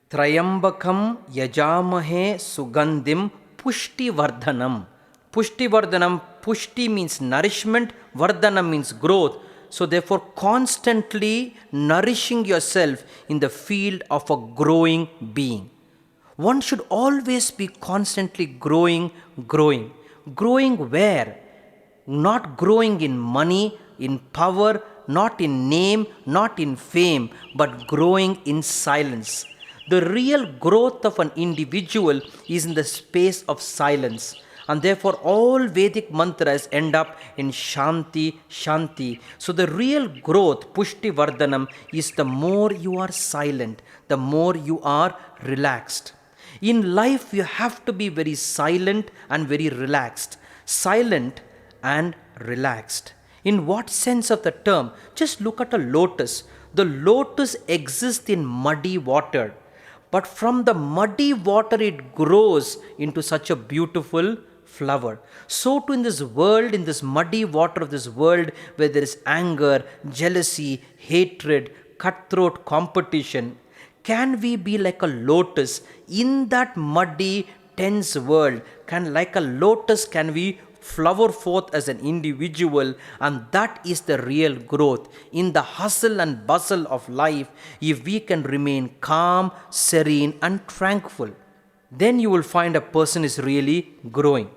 Trayambakam yajamahe sugandhim pushti vardhanam. Pushti vardhanam, pushti means nourishment, vardhanam means growth. So therefore, constantly nourishing yourself in the field of a growing being. One should always be constantly growing. Growing where? Not growing in money, in power, not in name, not in fame, but growing in silence. The real growth of an individual is in the space of silence. And therefore all Vedic mantras end up in Shanti, Shanti. So the real growth, Pushti Vardhanam, is the more you are silent, the more you are relaxed. In life you have to be very silent and very relaxed. Silent and relaxed. In what sense of the term? Just look at a lotus. The lotus exists in muddy water. But from the muddy water it grows into such a beautiful flower. So too in this world, in this muddy water of this world, where there is anger, jealousy, hatred, cutthroat competition, can we be like a lotus in that muddy, tense world? Like a lotus, can we flower forth as an individual? And that is the real growth. In the hustle and bustle of life, if we can remain calm, serene and tranquil, then you will find a person is really growing.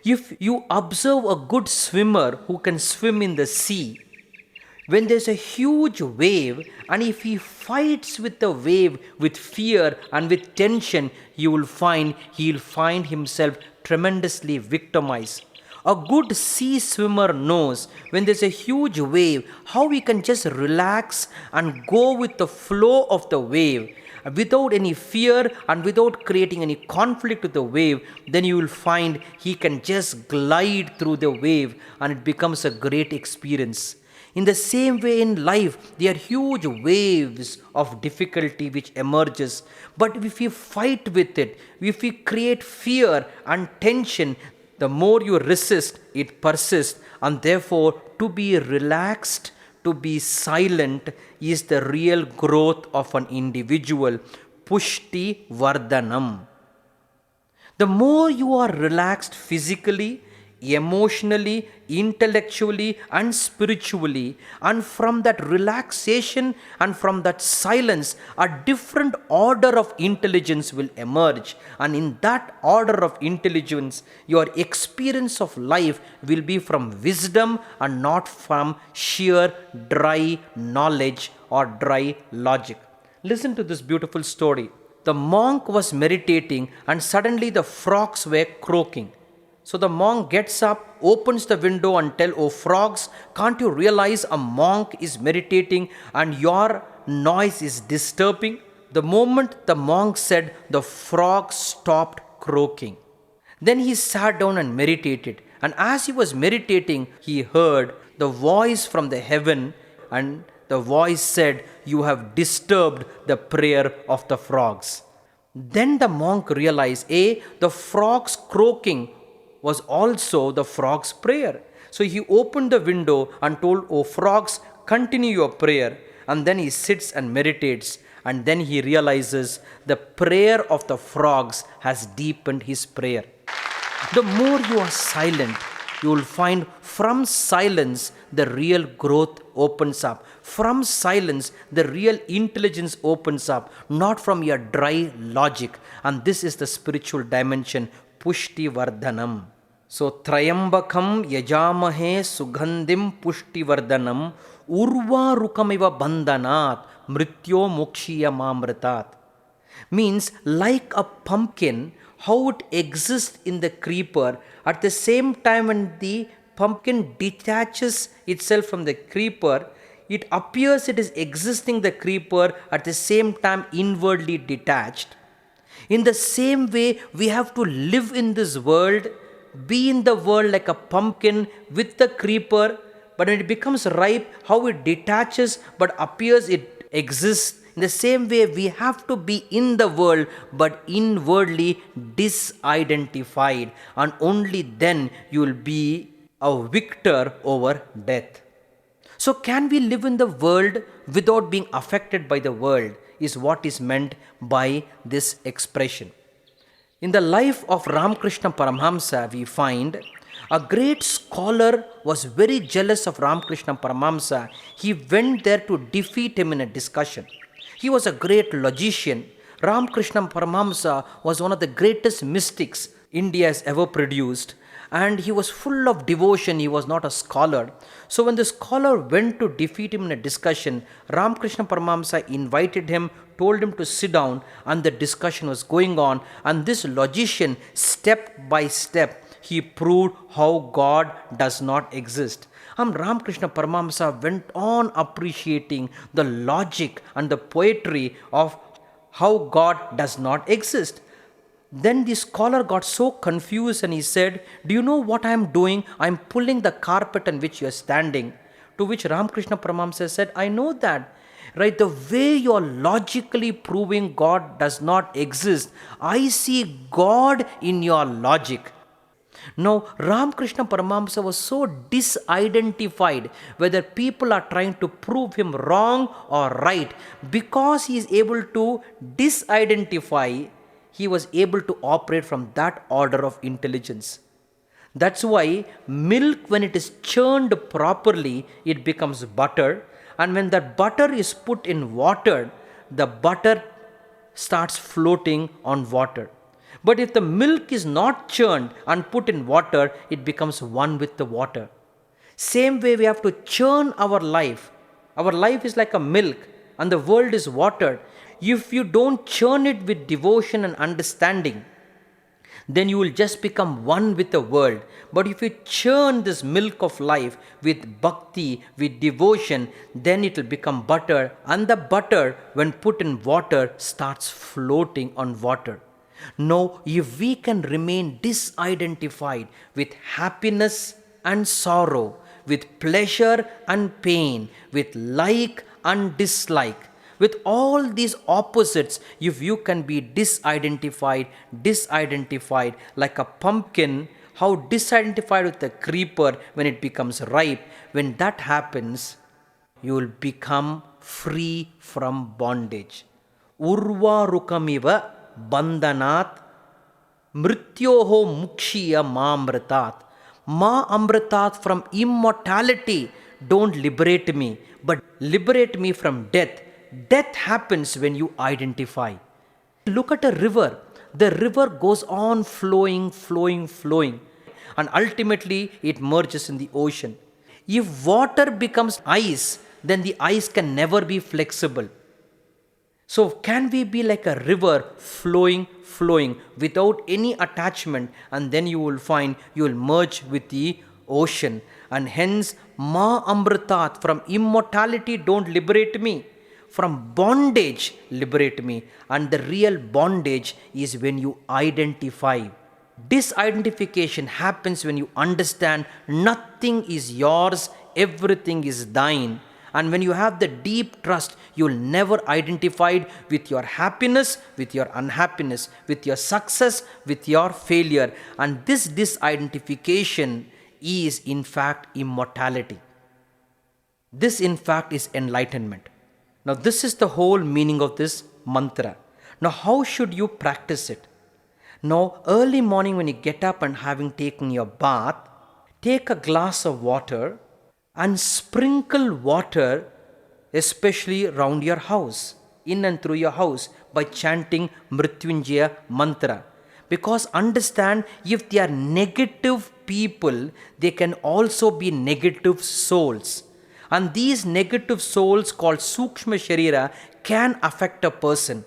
If you observe a good swimmer who can swim in the sea, when there's a huge wave, and if he fights with the wave with fear and with tension, he'll find himself tremendously victimized. A good sea swimmer knows when there's a huge wave how we can just relax and go with the flow of the wave without any fear and without creating any conflict with the wave. Then you will find he can just glide through the wave and it becomes a great experience. In the same way in life, there are huge waves of difficulty which emerges. But if we fight with it, if we create fear and tension, the more you resist, it persists. And therefore, to be relaxed, to be silent is the real growth of an individual. Pushti Vardhanam. The more you are relaxed physically, emotionally, intellectually, and spiritually, and from that relaxation and from that silence, a different order of intelligence will emerge. And in that order of intelligence, your experience of life will be from wisdom and not from sheer dry knowledge or dry logic. Listen to this beautiful story. The monk was meditating and suddenly the frogs were croaking. So the monk gets up, opens the window and tells, "Oh frogs, can't you realize a monk is meditating and your noise is disturbing?" The moment the monk said, the frogs stopped croaking. Then he sat down and meditated. And as he was meditating, he heard the voice from the heaven, and the voice said, "You have disturbed the prayer of the frogs." Then the monk realized, the frogs croaking was also the frog's prayer. So he opened the window and told, "Oh frogs, continue your prayer." And then he sits and meditates. And then he realizes the prayer of the frogs has deepened his prayer. The more you are silent, you will find from silence the real growth opens up. From silence, the real intelligence opens up, not from your dry logic. And this is the spiritual dimension, Pushti Vardhanam. So, Trayambakam Yajamahe Sugandhim Pushti Vardhanam Urva Rukamiva Bandhanat Mrityo Mokshiya Mamritat. Means like a pumpkin, how it exists in the creeper, at the same time when the pumpkin detaches itself from the creeper, it appears it is existing the creeper, at the same time inwardly detached. In the same way, we have to live in this world, be in the world like a pumpkin with the creeper, but when it becomes ripe, how it detaches but appears it exists. In the same way, we have to be in the world but inwardly disidentified, and only then you will be a victor over death. So can we live in the world without being affected by the world, is what is meant by this expression. In the life of Ramakrishna Paramahamsa, we find a great scholar was very jealous of Ramakrishna Paramahamsa. He went there to defeat him in a discussion. He was a great logician. Ramakrishna Paramahamsa was one of the greatest mystics India has ever produced. And he was full of devotion. He was not a scholar. So when the scholar went to defeat him in a discussion, Ramakrishna Paramahamsa invited him, told him to sit down, and the discussion was going on. And this logician, step by step, he proved how God does not exist. And Ramakrishna Paramahamsa went on appreciating the logic and the poetry of how God does not exist. Then the scholar got so confused and he said, "Do you know what I am doing? I am pulling the carpet on which you are standing." To which Ramakrishna Paramahamsa said, "I know that. Right, the way you are logically proving God does not exist, I see God in your logic." Now, Ramakrishna Paramahamsa was so disidentified whether people are trying to prove him wrong or right. Because he is able to disidentify, he was able to operate from that order of intelligence. That's why milk, when it is churned properly, it becomes butter. And when that butter is put in water, the butter starts floating on water. But if the milk is not churned and put in water, it becomes one with the water. Same way, we have to churn our life. Our life is like a milk and the world is water. If you don't churn it with devotion and understanding, then you will just become one with the world. But if you churn this milk of life with bhakti, with devotion, then it will become butter, and the butter, when put in water, starts floating on water. Now, if we can remain disidentified with happiness and sorrow, with pleasure and pain, with like and dislike, with all these opposites, if you can be disidentified like a pumpkin, how disidentified with the creeper when it becomes ripe, when that happens, you will become free from bondage. Urvarukamiva bandhanat mrityoho mukshiya mamritat. Ma amritat, from immortality, don't liberate me, but liberate me from death. Death happens when you identify. Look at a river. The river goes on flowing, and ultimately it merges in the ocean. If water becomes ice, then the ice can never be flexible. So can we be like a river flowing without any attachment, and then you will find you will merge with the ocean. And hence, ma amritat, from immortality don't liberate me, from bondage liberate me. And the real bondage is when you identify. Disidentification happens when you understand nothing is yours, everything is thine. And when you have the deep trust, you will never identify with your happiness, with your unhappiness, with your success, with your failure. And this disidentification is in fact immortality. This in fact is enlightenment. Now this is the whole meaning of this mantra. Now how should you practice it? Now early morning when you get up and having taken your bath, take a glass of water and sprinkle water especially around your house, in and through your house, by chanting Mrityunjaya mantra. Because understand, if they are negative people, they can also be negative souls. And these negative souls called Sukshma Sharira can affect a person.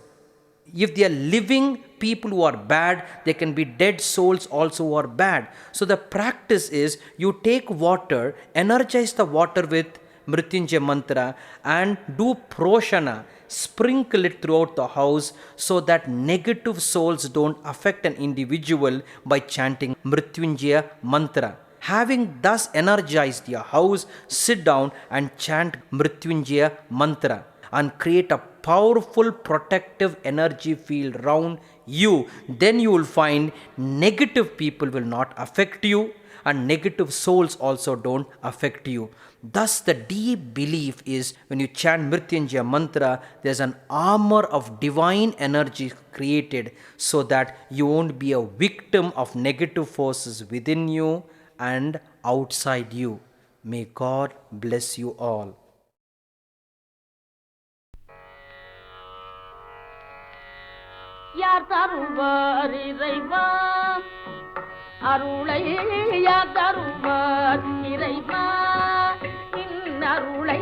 If they are living people who are bad, they can be dead souls also who are bad. So the practice is, you take water, energize the water with Mrityunjaya mantra and do proshana, sprinkle it throughout the house so that negative souls don't affect an individual by chanting Mrityunjaya mantra. Having thus energized your house, sit down and chant Mrityunjaya mantra and create a powerful protective energy field around you. Then you will find negative people will not affect you, and negative souls also don't affect you. Thus the deep belief is, when you chant Mrityunjaya mantra, there's an armor of divine energy created so that you won't be a victim of negative forces within you and outside you. May God bless you all. யார் தருவார் இறைவா அருளை, யார் தருவார் இறைவா இன்னருளை,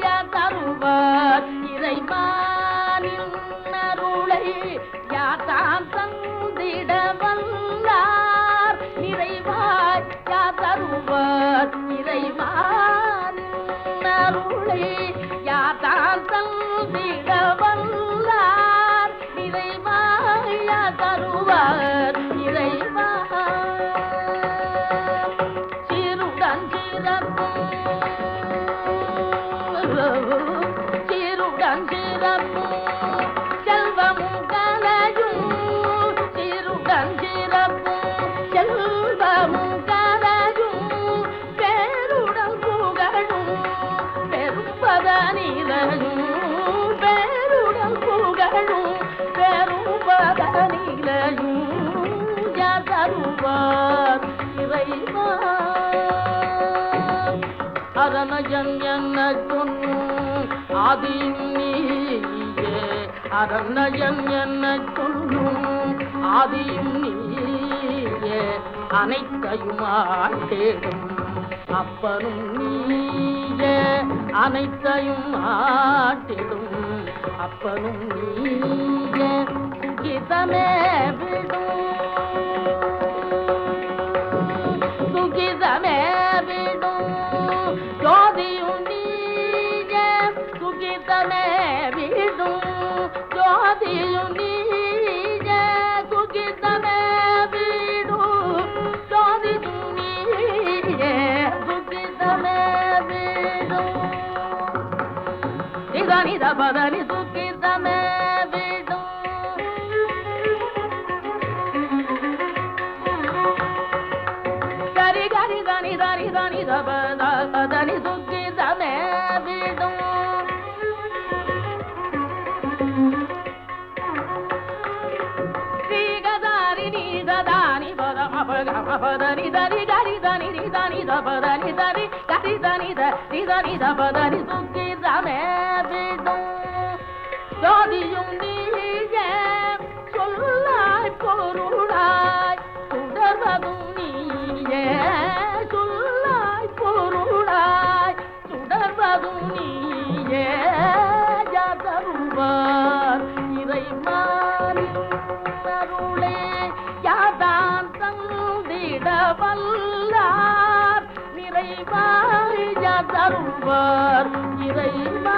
யார் தருவார் இறைவா நின்னருளை, யார் தான் தந்திட வந்தார் நிறைவாய், யார் தருவார் இறைவா நின்னருளை, யார் தான் தந்திட வந்தார் நிறைவா, யார் தருவார் இறைவா. சீருடன் சிறப்பும் சீருடன் சிறப்பும் செல்வமும் கலையும், சீருடன் சிறப்பும் செல்வமும் கலையும், பேருடன் புகழும் பெரும்பதனிலையும், பேருடன் புகழும் பெரும்பதனிலையும், யார் தருவார் இறைவா. அரணயன் என்ன சொல்லும் ஆதியும் நீயே, அரணயன் என்ன சொல்லும் ஆதியும் நீயே, அனைத்தையும் ஆட்டேடும் அப்பனும் நீயே, அனைத்தையும் ஆட்டிடும் அப்பனும் நீயே. கீதமே விடும் சுகிதமே விடும் ஜோதியும் நீயே சுகிதமே விடும் ஜோதியும் நீயே சுகிதமே விடும் நித பதனி சுகிதமே விடும் கரி கரி தனி தனி தனி பதனி சுகிதமே விடும் ஸ்ரீகதாரி நீதானி பதனி தரி கரி தனி தனி பதனி தரி கரி தனி தனி பதனி சுகிதமே விடும் ஜோதியும் நீயே சொல்லாய் பொருளாய் சுடர்வதும் நீயே சொல்லாய் பொருளாய் சுடர்வதும் நீயே யாதருவார் இறைமாறி அருளே யாதான் தந்திட வல்லார் நிறைவாய் யாதருவார் இறைமா